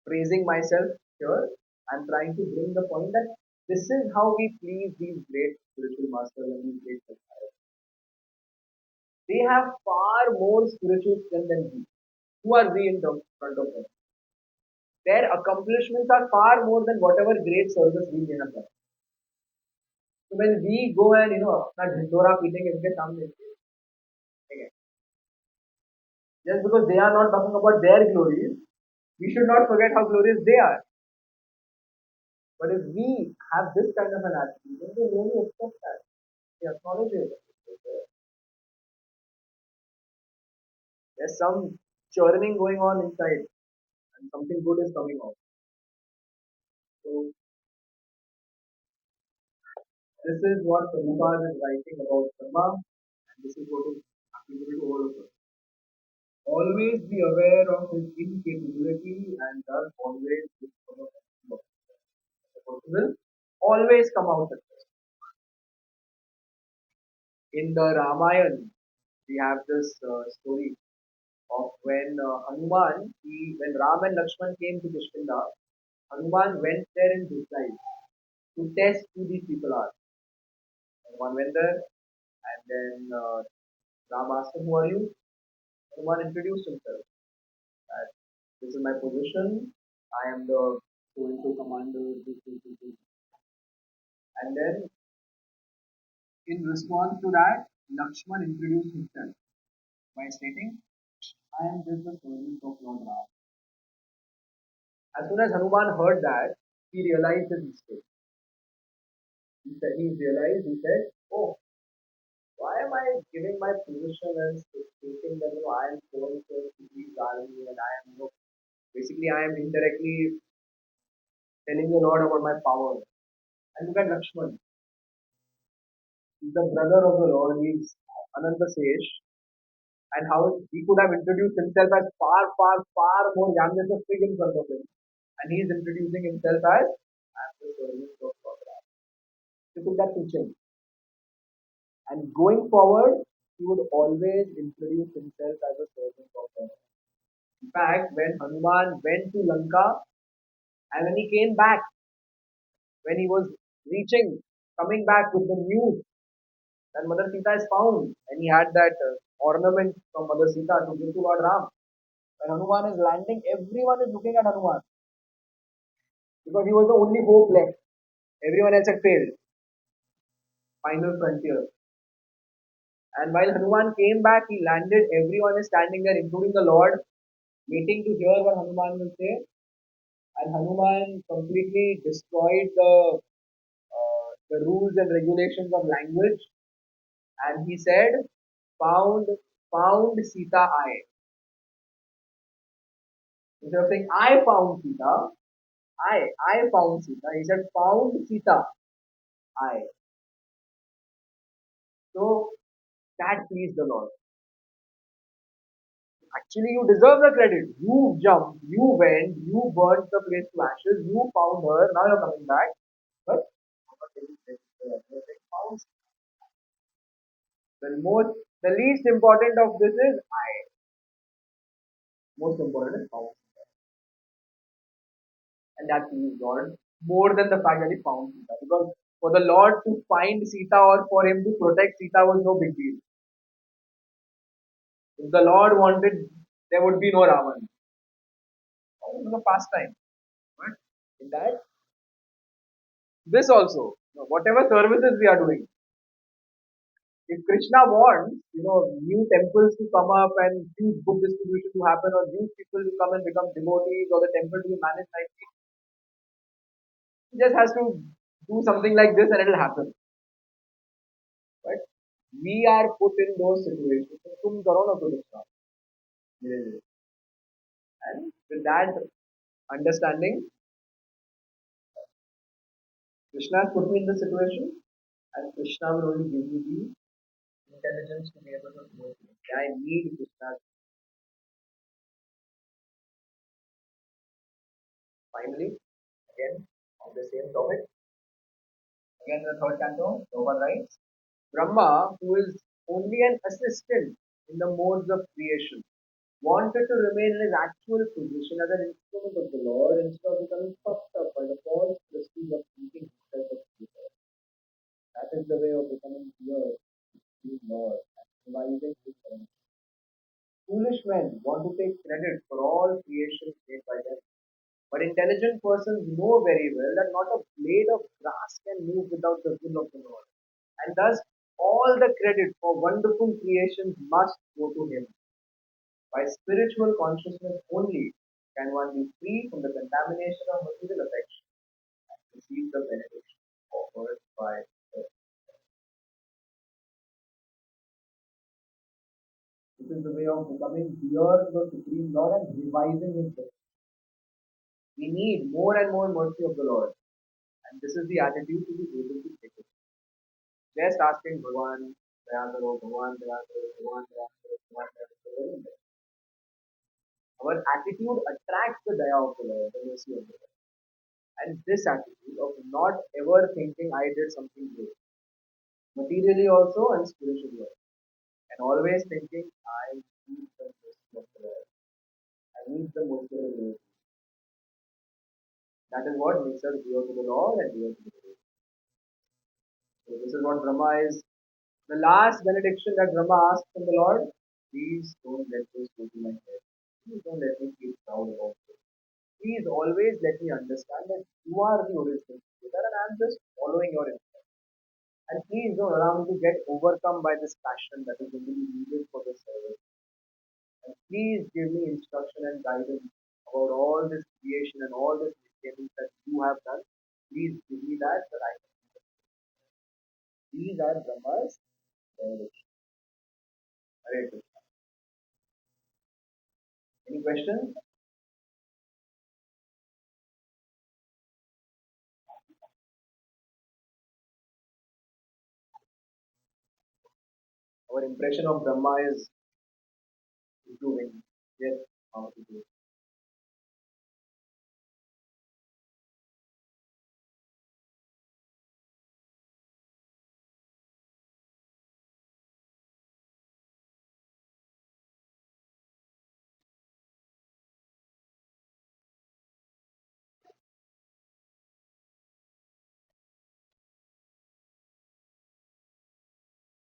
praising myself here. I'm trying to bring the point that this is how we please these great spiritual masters and these great masters. They have far more spiritual strength than we. Who are we in front of them? Their accomplishments are far more than whatever great service we may have done. So when we go and अपना ढिंडोरा पीटेंगे इनके सामने just because they are not talking about their glories, we should not forget how glorious they are. But if we have this kind of an attitude, then they really accept that. They acknowledge it. There's some churning going on inside and something good is coming out. So this is what Prabhupada is writing about Brahma, and this is what is applicable to all of us. Always be aware of his incapability and thus always discover the person will always come out successful. In the Ramayana, we have this story of when Hanuman, when Ram and Lakshman came to Kishkinda, Hanuman went there in disguise to test who these people are. Hanuman went there and then Ram asked him, "Who are you?" Hanuman introduced himself that this is my position. I am the so and so commander. This. And then in response to that, Lakshman introduced himself by stating, "I am just the servant of Lord Ram." As soon as Hanuman heard that, he realized his mistake. He said, "Oh, why am I giving my position and stating that I am so and so to these army and I am basically I am indirectly telling the Lord about my power." And look at Lakshman. He's the brother of the Lord. He's Ananta Sesh. And how he could have introduced himself as far, far, far more young than the fig in front of him. And he is introducing himself as the servant of God. He took that teaching. And going forward, he would always introduce himself as a servant of God. In fact, when Hanuman went to Lanka and when he came back, when he was coming back with the news that Mother Sita is found, and he had that ornament from Mother Sita to give to Lord Ram. When Hanuman is landing, everyone is looking at Hanuman because he was the only hope left. Everyone else had failed. Final frontier. And while Hanuman came back, he landed. Everyone is standing there, including the Lord, waiting to hear what Hanuman will say. And Hanuman completely destroyed the rules and regulations of language. And he said, "Found, found Sita I." Instead of saying, "I found Sita," I found Sita. He said, "Found Sita I." So that pleased the Lord. Actually, you deserve the credit. You jumped, you went, you burnt the place to ashes, you found her, now you're coming back. But I'm not taking credit for that. You're saying, "Found." The least important of this is I. Most important is found. And that pleased God more than the fact that he found Sita. Because for the Lord to find Sita or for him to protect Sita was no big deal. If the Lord wanted, there would be no Ravan. It was a pastime. But in that, this also, whatever services we are doing, if Krishna wants, new temples to come up and huge book distribution to happen, or new people to come and become devotees, or the temple to be managed nicely, he just has to do something like this and it will happen. But we are put in those situations. So तुम करो ना कुछ अच्छा, धीरे-धीरे. And with that understanding, Krishna has put me in this situation, and Krishna will only give me the intelligence to be able to do it. I need Krishna. Finally, again, on the same topic, again the third canto, Prabhupada writes, Brahma, who is only an assistant in the modes of creation, wanted to remain in his actual position as an instrument of the Lord instead of becoming puffed up by the false prestige of thinking himself a creator. That is the way of becoming pure, being Lord, and realizing his own. Foolish men want to take credit for all creations made by them. But intelligent persons know very well that not a blade of grass can move without the will of the Lord. And thus, all the credit for wonderful creations must go to Him. By spiritual consciousness only can one be free from the contamination of material affection and receive the benediction offered by the. This is the way of becoming dear to the Supreme Lord and revising His will. We need more and more mercy of the Lord. And this is the attitude to be able to take it. Just asking Bhagwan, Daya Karo, Bhagwan, Daya Karo, Bhagwan, Daya Karo, Bhagwan, Daya Karo. Our attitude attracts the Daya of the Lord, the mercy of the Lord. And this attitude of not ever thinking I did something great, materially also and spiritually also, and always thinking I need the mercy of the Lord. I need the mercy of the Lord. That is what makes us dear to the Lord and dear to the Lord. So this is what Brahma is. The last benediction that Brahma asked from the Lord, please don't let this go to my head. Please don't let me feel proud about it. Please always let me understand that you are the original creator and I'm just following your instructions. And please don't allow me to get overcome by this passion that is really needed for the service. And please give me instruction and guidance about all this creation and all this things that you have done. Please give me that I can do it. These are Brahma's benediction. Hare Krishna. Any questions? Our impression of Brahma is improving. Yes, how to do it.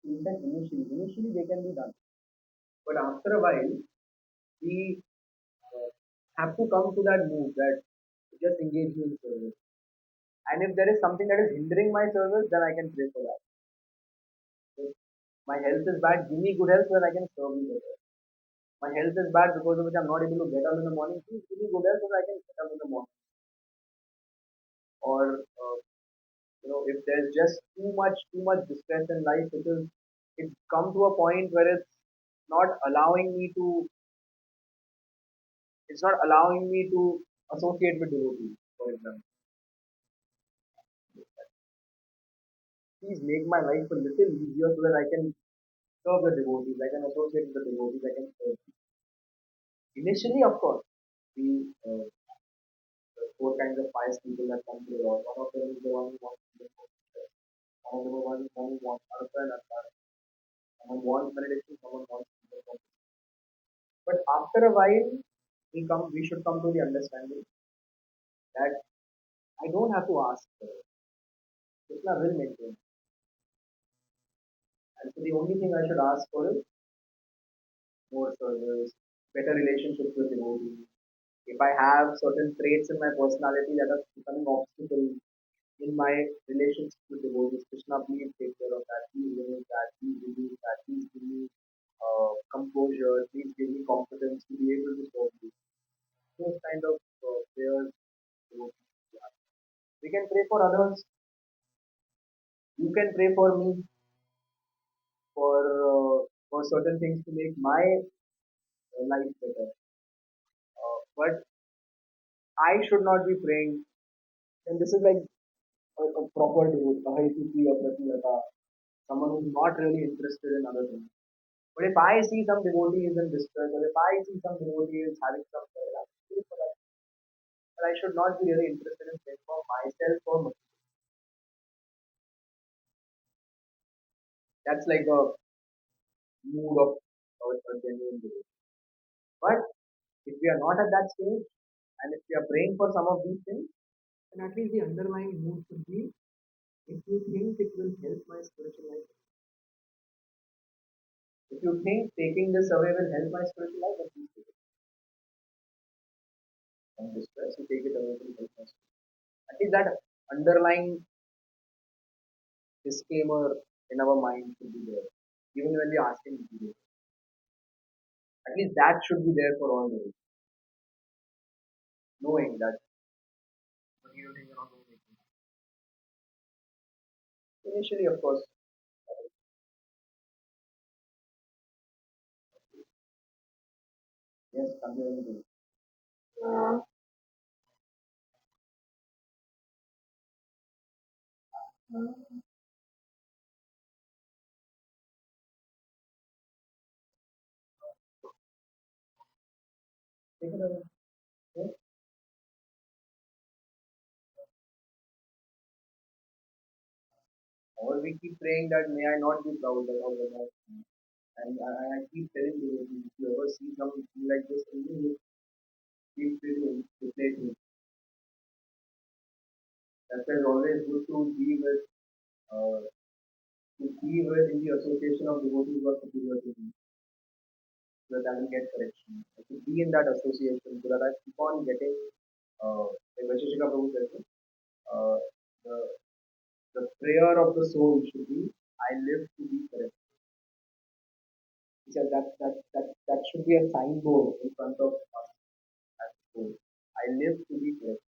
In fact, initially they can be done. But after a while, we have to come to that move that just engage me in service. And if there is something that is hindering my service, then I can pray for that. If my health is bad, give me good health so that I can serve you better. My health is bad because of which I'm not able to get up in the morning. Please give me good health so that I can get up in the morning. Or if there's just too much distress in life, because it's come to a point where not allowing me to, it's not allowing me to associate with devotees, for example. Please make my life a little easier so that I can serve the devotees, I can associate with the devotees, I can serve. Initially, of course, the four kinds of pious people that come to the Lord. One of them is the one who wants to be more. One of them is the one who wants artha and adhara. Someone wants meditation, someone wants to be more. But after a while, we should come to the understanding that I don't have to ask for it. Krishna will maintain. And so the only thing I should ask for is more service, better relationships with devotees. If I have certain traits in my personality that are becoming obstacles in my relationship with devotees, Krishna, please take care of that. Please remove that. Please reduce that. Please give me composure. Please give me confidence to be able to serve you. Those kind of prayers. Devotees have. We can pray for others. You can pray for me for certain things to make my life better. But I should not be praying. And this is like a proper devotee, a Haituki or Pratiyata, someone who's not really interested in other things. But if I see some devotee is in distress, or if I see some devotee is having some trouble, I will pray for that. But I should not be really interested in praying for myself or myself. That's like the mood of our genuine devotee. But if we are not at that stage, and if we are praying for some of these things, then at least the underlying mood should be, if you think it will help my spiritual life, if you think taking this away will help my spiritual life, then please take it. From distress, you take it away, it will help my spiritual life. At least that underlying disclaimer in our mind should be there. Even when we are asking to do it. At least that should be there for all those. Knowing that material things are not going to make sense. Initially, of course, yes, continuing to. Take it away. Okay? Or we keep praying that may I not be proud of what I see. And I keep telling you, if you ever see something like this, you feel free to replace me. That's why it's always good uh, to be with in the association of devotees who are superior to me, so that I will get correction. To be in that association, so that I keep on getting, like Vaisheshika Prabhu says, uh, the, the prayer of the soul should be, I live to be correct. He said that should be a signboard in front of us as a soul. I live to be correct.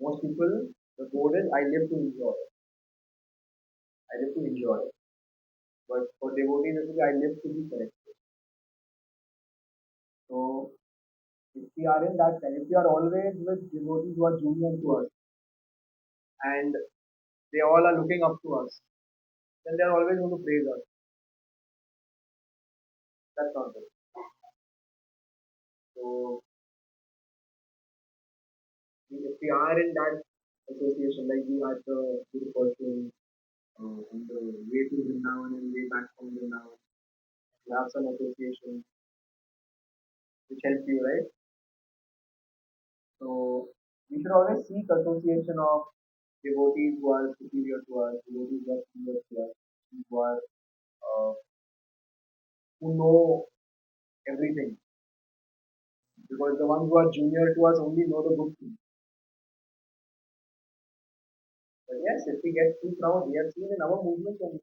Most people, the board is, I live to enjoy. I live to enjoy. But for devotees, it will be, I live to be correct. So if we are in that kind, if we are always with devotees who are junior to us and they all are looking up to us, then they are always going to praise us. That's not good. So if we are in that association, like we had the person on the way to Vrindavan and way back from Vrindavan, we have some association which helps you, right? So we should always seek association of devotees who are superior to us, devotees who are senior to us, who are uh, who know everything. Because the ones who are junior to us only know the good things. But yes, if we get too proud, we have seen in our movement in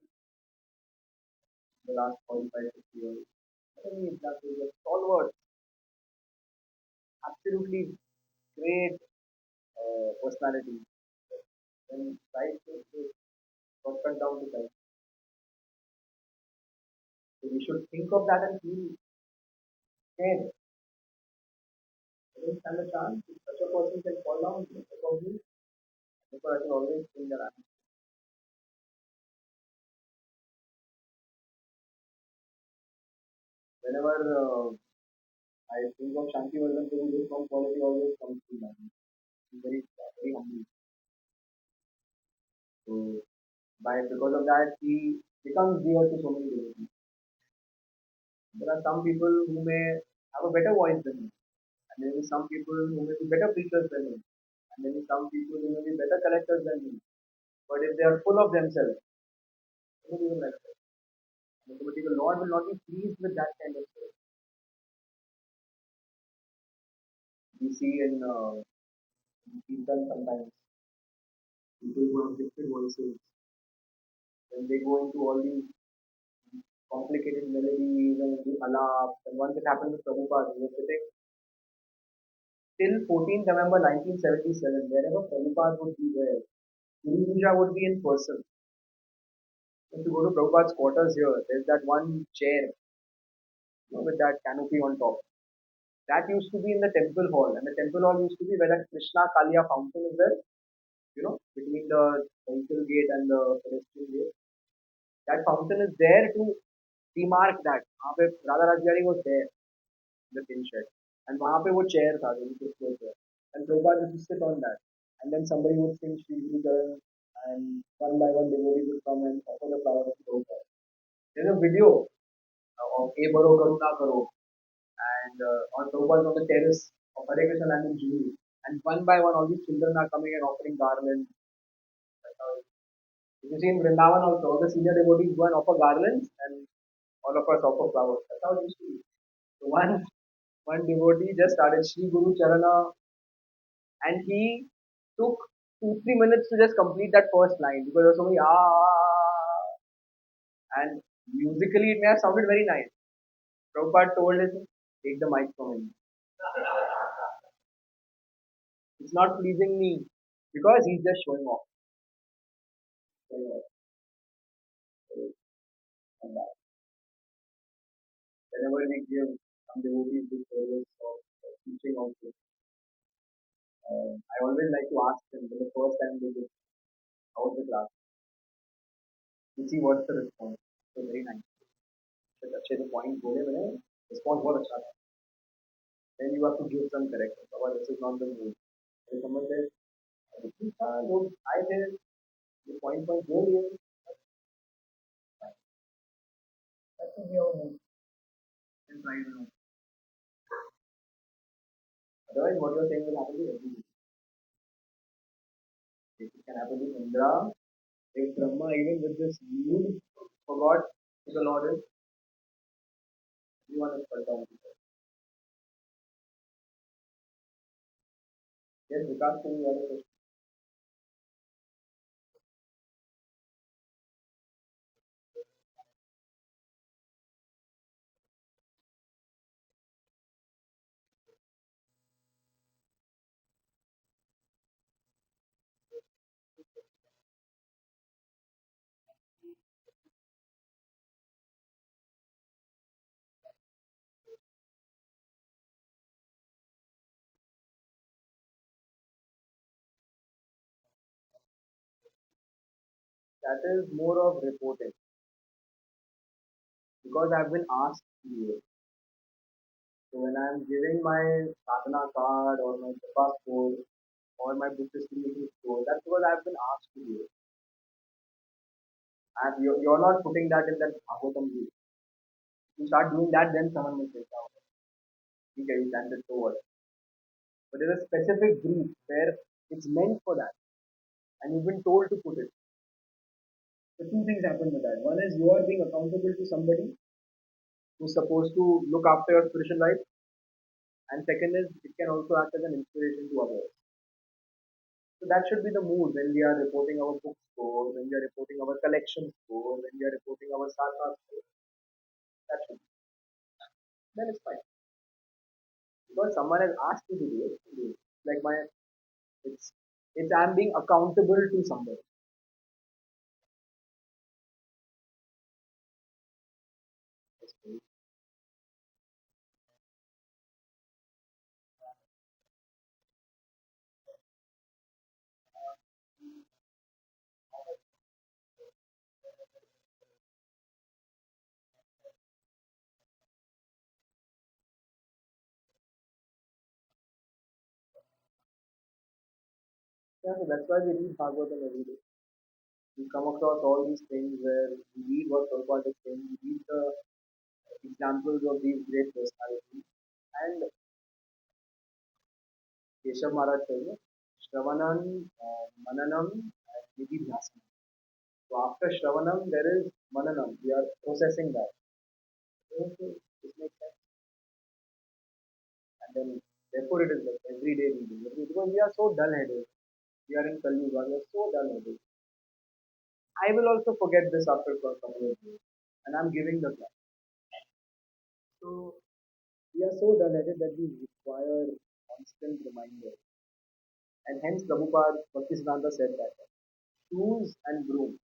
the last 45, 50 years. Many examples of stalwarts, absolutely great personalities. When life got cut down to time. So we should think of that and feel scared. I don't stand a chance. If such a person can fall down, probably. Therefore, I should always think that whenever I think of Shanti Vardhan Prabhu, this one quality always comes to mind. He's very humble. So because of that, he becomes dear to so many devotees. There are some people who may have a better voice than him, and there will be some people who may be better preachers than him, and there will be some people who may be better collectors than him. But if they are full of themselves, nobody will like that. And ultimately, the Lord will not be pleased with that kind of stuff. We see in Kirtan sometimes people who have gifted voices, when they go into all these complicated melodies and the alaps, and once it happened with Prabhupada, he was sitting till 14th November 1977, wherever Prabhupada would be there, Guru Puja would be in person. If you go to Prabhupada's quarters here, there's that one chair, with that canopy on top. That used to be in the temple hall, and the temple hall used to be where that Krishna Kalia fountain is there, between the temple gate and the pedestrian gate. That fountain is there to demark that. वहाँ पे Radha Rajbihari was there in the tin shed, and वहाँ पे वो chair था जो उनके floor पे, and Prabhupada used to sit on that, and then somebody would sing Shri Guru Charan, and one by one devotees would come and offer the flowers to Prabhupada. There's a video of A Baro Karuna Karo, and on Prabhupada on the terrace of Hare Krishna land in Jubilee, and one by one all these children are coming and offering garlands. If you see in Vrindavan also, all the senior devotees go and offer garlands, and all of us offer flowers. That's how it used to be. So one devotee just started Shri Guru Charana, and he took 2 3 minutes to just complete that first line because there was so many and musically it may have sounded very nice. Prabhupada told him, take the mic from him. It's not pleasing me because he's just showing off. Showing off. And whenever we give some devotees this service of teaching also, I always like to ask them for the first time they give. out the class to see what's the response. So very nice. तो अच्छे से point बोले मैंने response बहुत अच्छा था then you have to give some correction otherwise this is not the mood if someone says ठीक था लोग आए थे ये पॉइंट पॉइंट बोल दिए that should be our mood and try to know otherwise what you're saying will happen to everyone it can happen to Indra if Brahma even with this mood forgot who the Lord is everyone is felt down yes Vikas can you have a question that is more of reporting because I've been asked to do it. So when I'm giving my sadhana card or my japa score or my book distribution score, that's because I've been asked to do it. And you're not putting that in that Bhagavatam group. You start doing that, then someone will say, oh, okay, you can it so what? But there's a specific group where it's meant for that and you've been told to put it. So two things happen with that. One is you are being accountable to somebody who's supposed to look after your spiritual life. And second is it can also act as an inspiration to others. So that should be the mood when we are reporting our book score, when we are reporting our collection score, when we are reporting our sadhana score. That should be. Then it's fine. Because someone has asked you to do it, do it. Like my, it's, it's I'm being accountable to somebody. Yeah, so that's why we read Bhagavatam every day. We come across all these things where we read what Prabhupada is saying, we read the examples of these great personalities. And Keshav Maharaj says, Shravanam, Mananam, and Nididhyasana. So after Shravanam, there is Mananam. We are processing that. Okay, this makes sense. And then, therefore, it is like everyday reading. Because we are so dull headed. We are in Kali Yuga, we are so dull headed. I will also forget this after a couple of years. And I'm giving the class. So, we are so dull headed that we require constant reminders. And hence, Prabhupada Bhaktisiddhanta said that shoes and broom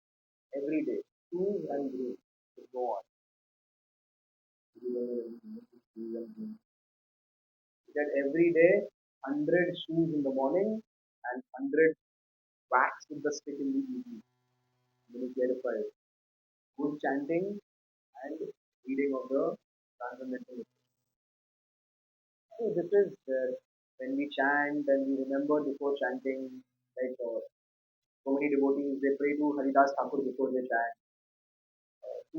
every day. Shoes and broom. So go on. Shoes and broom. That every day, 100 shoes in the morning and 100 whacks with the stick in the evening. I'm going to clarify it. Good chanting and reading of the transcendental. So this is when we chant and we remember before chanting, like so many devotees, they pray to Haridas Thakur before they chant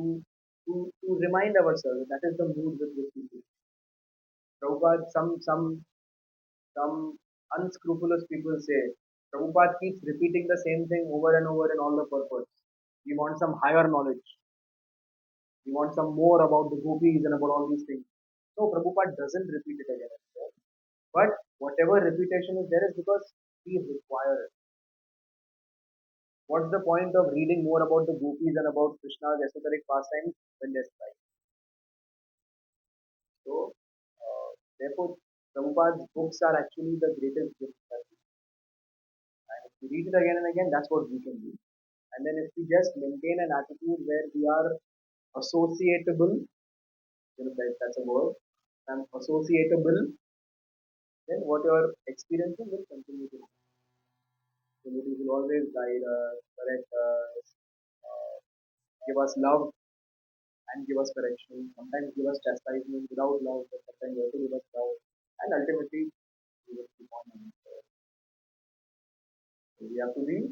to, to remind ourselves that is the mood with which we do. Prabhupada, some unscrupulous people say, Prabhupada keeps repeating the same thing over and over in all the purpose. We want some higher knowledge. We want some more about the gopis and about all these things. No, Prabhupada doesn't repeat it again and again. But whatever repetition is there is because he requires it. What's the point of reading more about the gopis and about Krishna's esoteric pastimes when there's time? So, therefore, Prabhupada's books are actually the greatest gift that we and if we read it again and again, that's what we can do. And then if we just maintain an attitude where we are associatable, that's a word, and associatable, then what you're experiencing will continue to happen. devotees will always guide us, correct us, uh, give us love and give us correction. Sometimes give us chastisement without love, but sometimes also give us love. And ultimately, we will keep on. So we have to be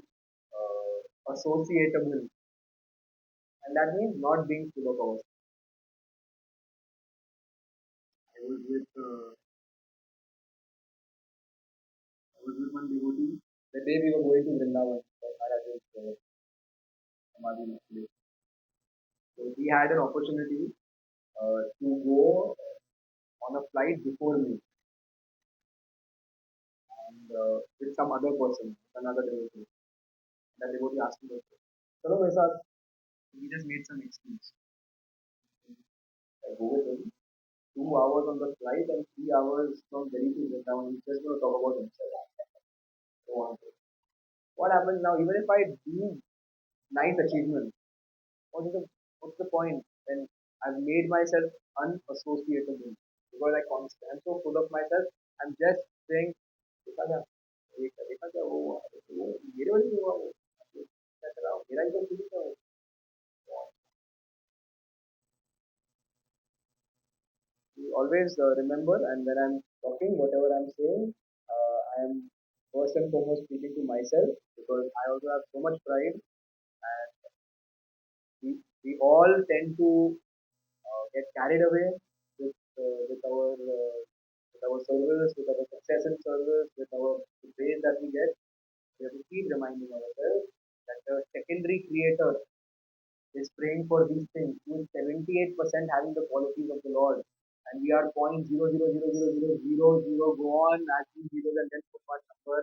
associatable, and that means not being full of ourselves. I was with one devotee. The day we were going to Vrindavan for Maharaj's Samadhi place. So he had an opportunity to go on a flight before me and with some other person, another devotee. That devotee asked me, "Chalo, my sir." He just made some excuse. I go with him. 2 hours on the flight and 3 hours from Delhi to Vrindavan. He's just going to talk about himself. So on. What happens now? Even if I do nice achievements, what is the what's the point when I've made myself unassociatable because I'm so full of myself. I'm just saying, देखा क्या देखा क्या वो मेरे वाली जो हुआ वो क्या कर रहा हूँ मेरा ही तो फीलिंग है वो you always remember and when I'm talking whatever I'm saying I am first and foremost speaking to myself because I also have so much pride and we all tend to get carried away with our service, with our success in service, with our the praise that we get. We have to keep reminding ourselves that the secondary creator is praying for these things. Who is 78% having the qualities of the Lord, and we are 0.0000000 go on adding zeros and then put one number.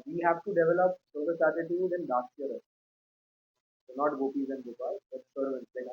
We have to develop service attitude in last year. So not gopis and gopas, but servants. Like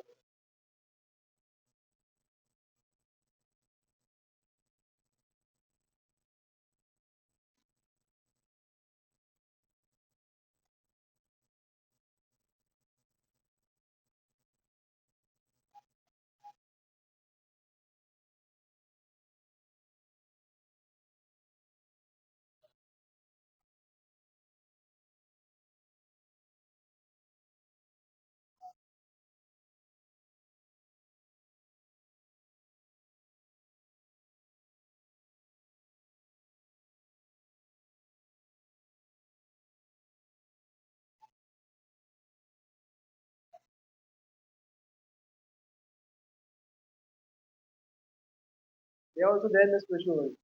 they are also there in the spiritual world.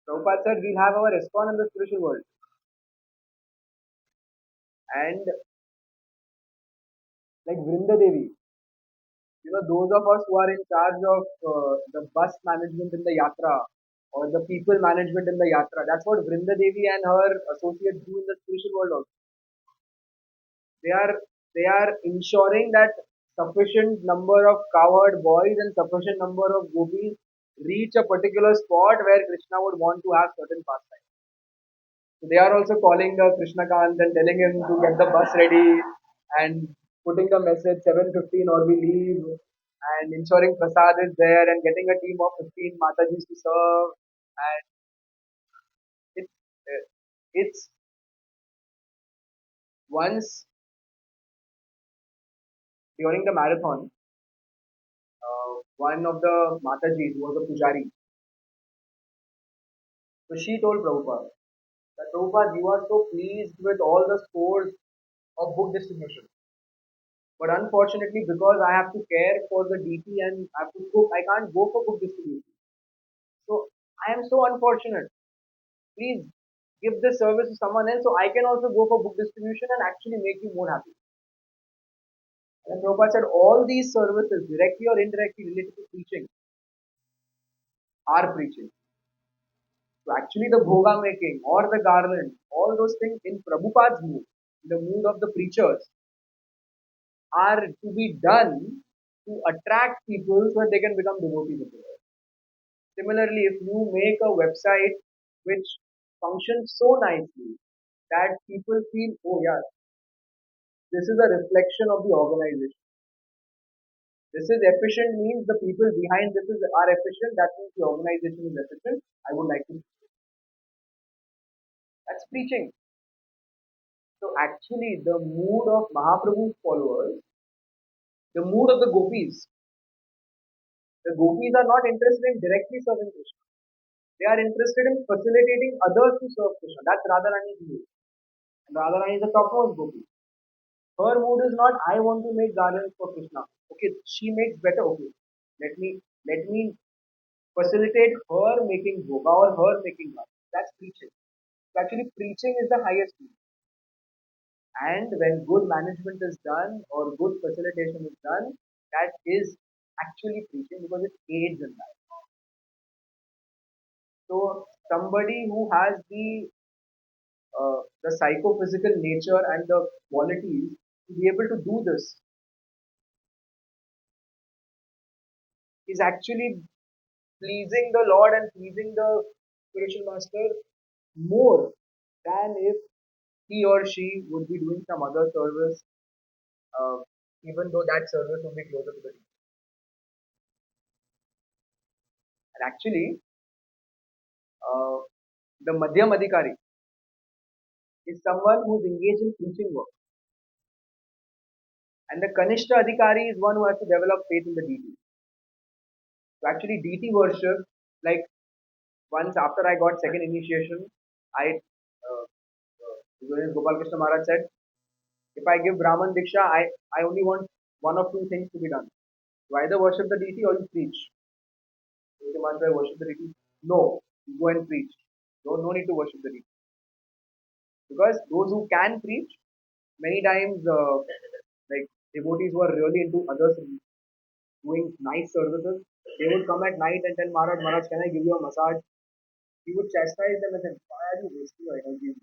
Prabhupada said we'll have our ISKCON in the spiritual world. And like Vrinda Devi, those of us who are in charge of the bus management in the yatra or the people management in the yatra, that's what Vrinda Devi and her associates do in the spiritual world also. They are they are ensuring that sufficient number of cowherd boys and sufficient number of gopis reach a particular spot where Krishna would want to have certain pastimes. So they are also calling the Krishna Kant and telling him to get the bus ready and putting the message 7:15 or we leave and ensuring prasad is there and getting a team of 15 Matajis to serve. And it's, it's once during the marathon, one of the Matajis who was a pujari, so she told Prabhupada that Prabhupada, you are so pleased with all the scores of book distribution. But unfortunately, because I have to care for the DP and I have to cook, I can't go for book distribution. So I am so unfortunate. Please give this service to someone else so I can also go for book distribution and actually make you more happy. And Prabhupada said all these services, directly or indirectly related to preaching, are preaching. So actually the bhoga making or the garland, all those things in Prabhupada's mood, the mood of the preachers, are to be done to attract people so that they can become devotees of the Lord. Similarly, if you make a website which functions so nicely that people feel, oh yeah, this is a reflection of the organization. This is efficient means the people behind this are efficient. That means the organization is efficient. I would like to. That's preaching. So actually, the mood of Mahaprabhu's followers, the mood of the gopis, the gopis are not interested in directly serving Krishna. They are interested in facilitating others to serve Krishna. That's Radharani's mood. And Radharani is the topmost gopi. Her mood is not I want to make garlands for Krishna. Okay, she makes better. Okay, let me facilitate her making bhoga or her making garlands. That's preaching. So actually, preaching is the highest mood. And when good management is done or good facilitation is done, that is actually preaching because it aids in that. So somebody who has the psychophysical nature and the qualities to be able to do this is actually pleasing the Lord and pleasing the spiritual master more than if he or she would be doing some other service, uh, even though that service would be closer to the teacher. And actually, uh, the Madhyam Adhikari is someone who is engaged in preaching work. And the Kanishta Adhikari is one who has to develop faith in the deity. So actually, deity worship, like once after I got second initiation, Gopal Krishna Maharaj said, if I give Brahman Diksha, I only want one of two things to be done. You either worship the deity or you preach. Okay, Maharaj, I worship the deity. No, you go and preach. No need to worship the deity. Because those who can preach, many times, like devotees who are really into others doing nice services, they would come at night and tell Maharaj, Maharaj, can I give you a massage? He would chastise them and say, why are you wasting your energy?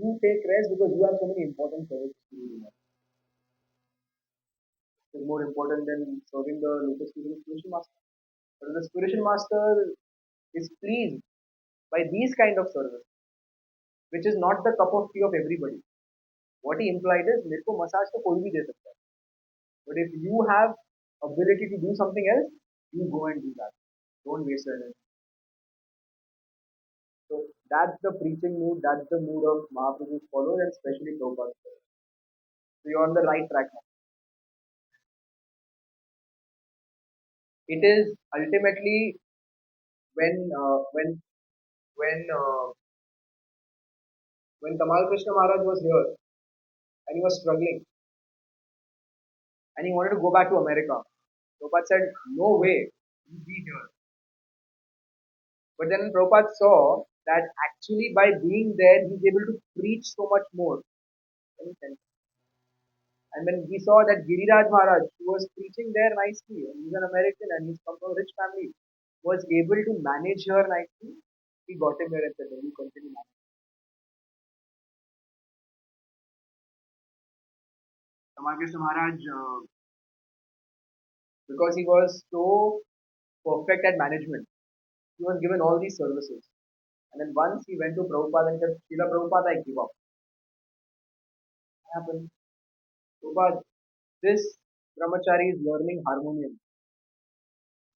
You take rest because you have so many important services to do. It's more important than serving the lotus feet of the spiritual master. But if the spiritual master is pleased by these kind of service, which is not the cup of tea of everybody. What he implied is, मेरे को massage तो कोई भी दे सकता है. But if you have ability to do something else, you go and do that. Don't waste your energy. So that's the preaching mood, that's the mood of Mahaprabhu's followers and especially Prabhupada's followers. So you're on the right track now. It is ultimately when uh, when when uh, when Tamal Krishna Maharaj was here and he was struggling and he wanted to go back to America. Prabhupada said, no way, you be here. But then Prabhupada saw that actually by being there, he's able to preach so much more. And when we saw that Giriraj Maharaj, who was preaching there nicely, and he's an American and he's come from a rich family, was able to manage here nicely, he got him here and said, you continue managing. Ramakrishna Maharaj, because he was so perfect at management, he was given all these services. And then once he went to Prabhupada and said, Srila Prabhupada, I give up. What happened? Prabhupada, this brahmachari is learning harmonium.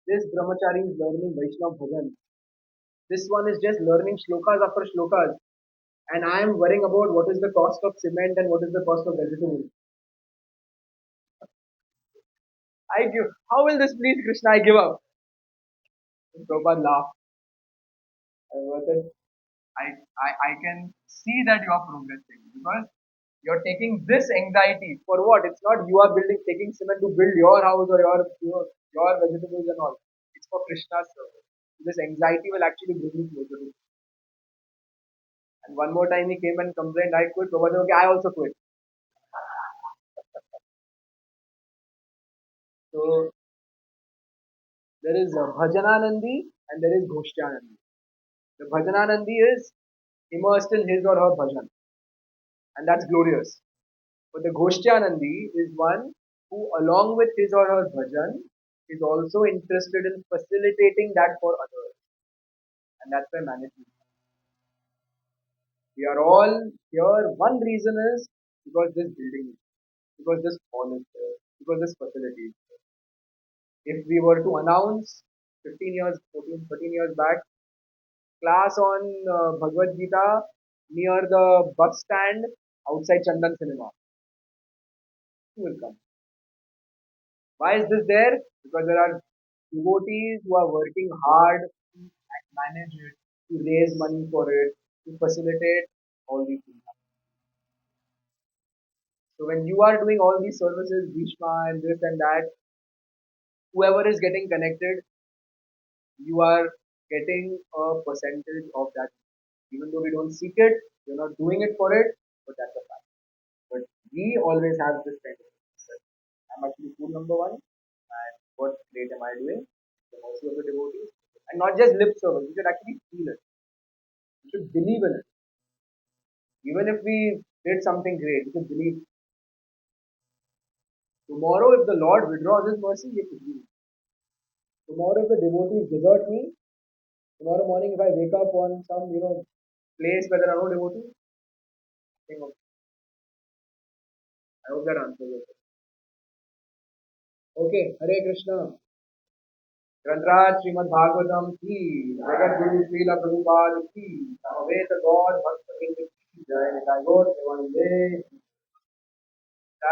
This brahmachari is learning Vaishnav Bhajan. This one is just learning shlokas after shlokas. And I am worrying about what is the cost of cement and what is the cost of vegetables. I give. How will this please Krishna? I give up. And Prabhupada laughed. I said, I can see that you are progressing because you're taking this anxiety for what? It's not you are taking cement to build your house or your vegetables and all. It's for Krishna's service. This anxiety will actually bring you closer to. And one more time he came and complained, I quit. Prabhupada said, okay, I also quit. So there is Bhajananandi and there is Ghoshyanandi. The Bhajananandi is immersed in his or her bhajan, and that's glorious. But the Ghoshyanandi is one who along with his or her bhajan is also interested in facilitating that for others. And that's why management. We are all here. One reason is because this building is, because this hall is there, because this facility is there. If we were to announce 15 years, 14, 13 years back, class on Bhagavad Gita near the bus stand outside Chandan Cinema, who will come? Why is this there? Because there are devotees who are working hard to manage it, to raise money for it, to facilitate all these things. So when you are doing all these services, Bhishma and this and that, whoever is getting connected, you are getting a percentage of that. Even though we don't seek it, we're not doing it for it, but that's a fact. But we always have this kind of mindset. I'm actually fool number one, and what great am I doing? The mercy of the devotees. And not just lip service, we should actually feel it. We should believe in it. Even if we did something great, we should believe tomorrow if the Lord withdraws his mercy, he forgives. Tomorrow if the devotees desert me, tomorrow morning if I wake up on some, place where there are no devotees, think of, I hope that answers it. Okay, Hare Krishna. ग्रंथराज Shrimad Bhagavatam की जगत गुरु श्रील प्रभुपाद की समवेत गौर भक्त वृंद की जय निताय गौर प्रेमानंदे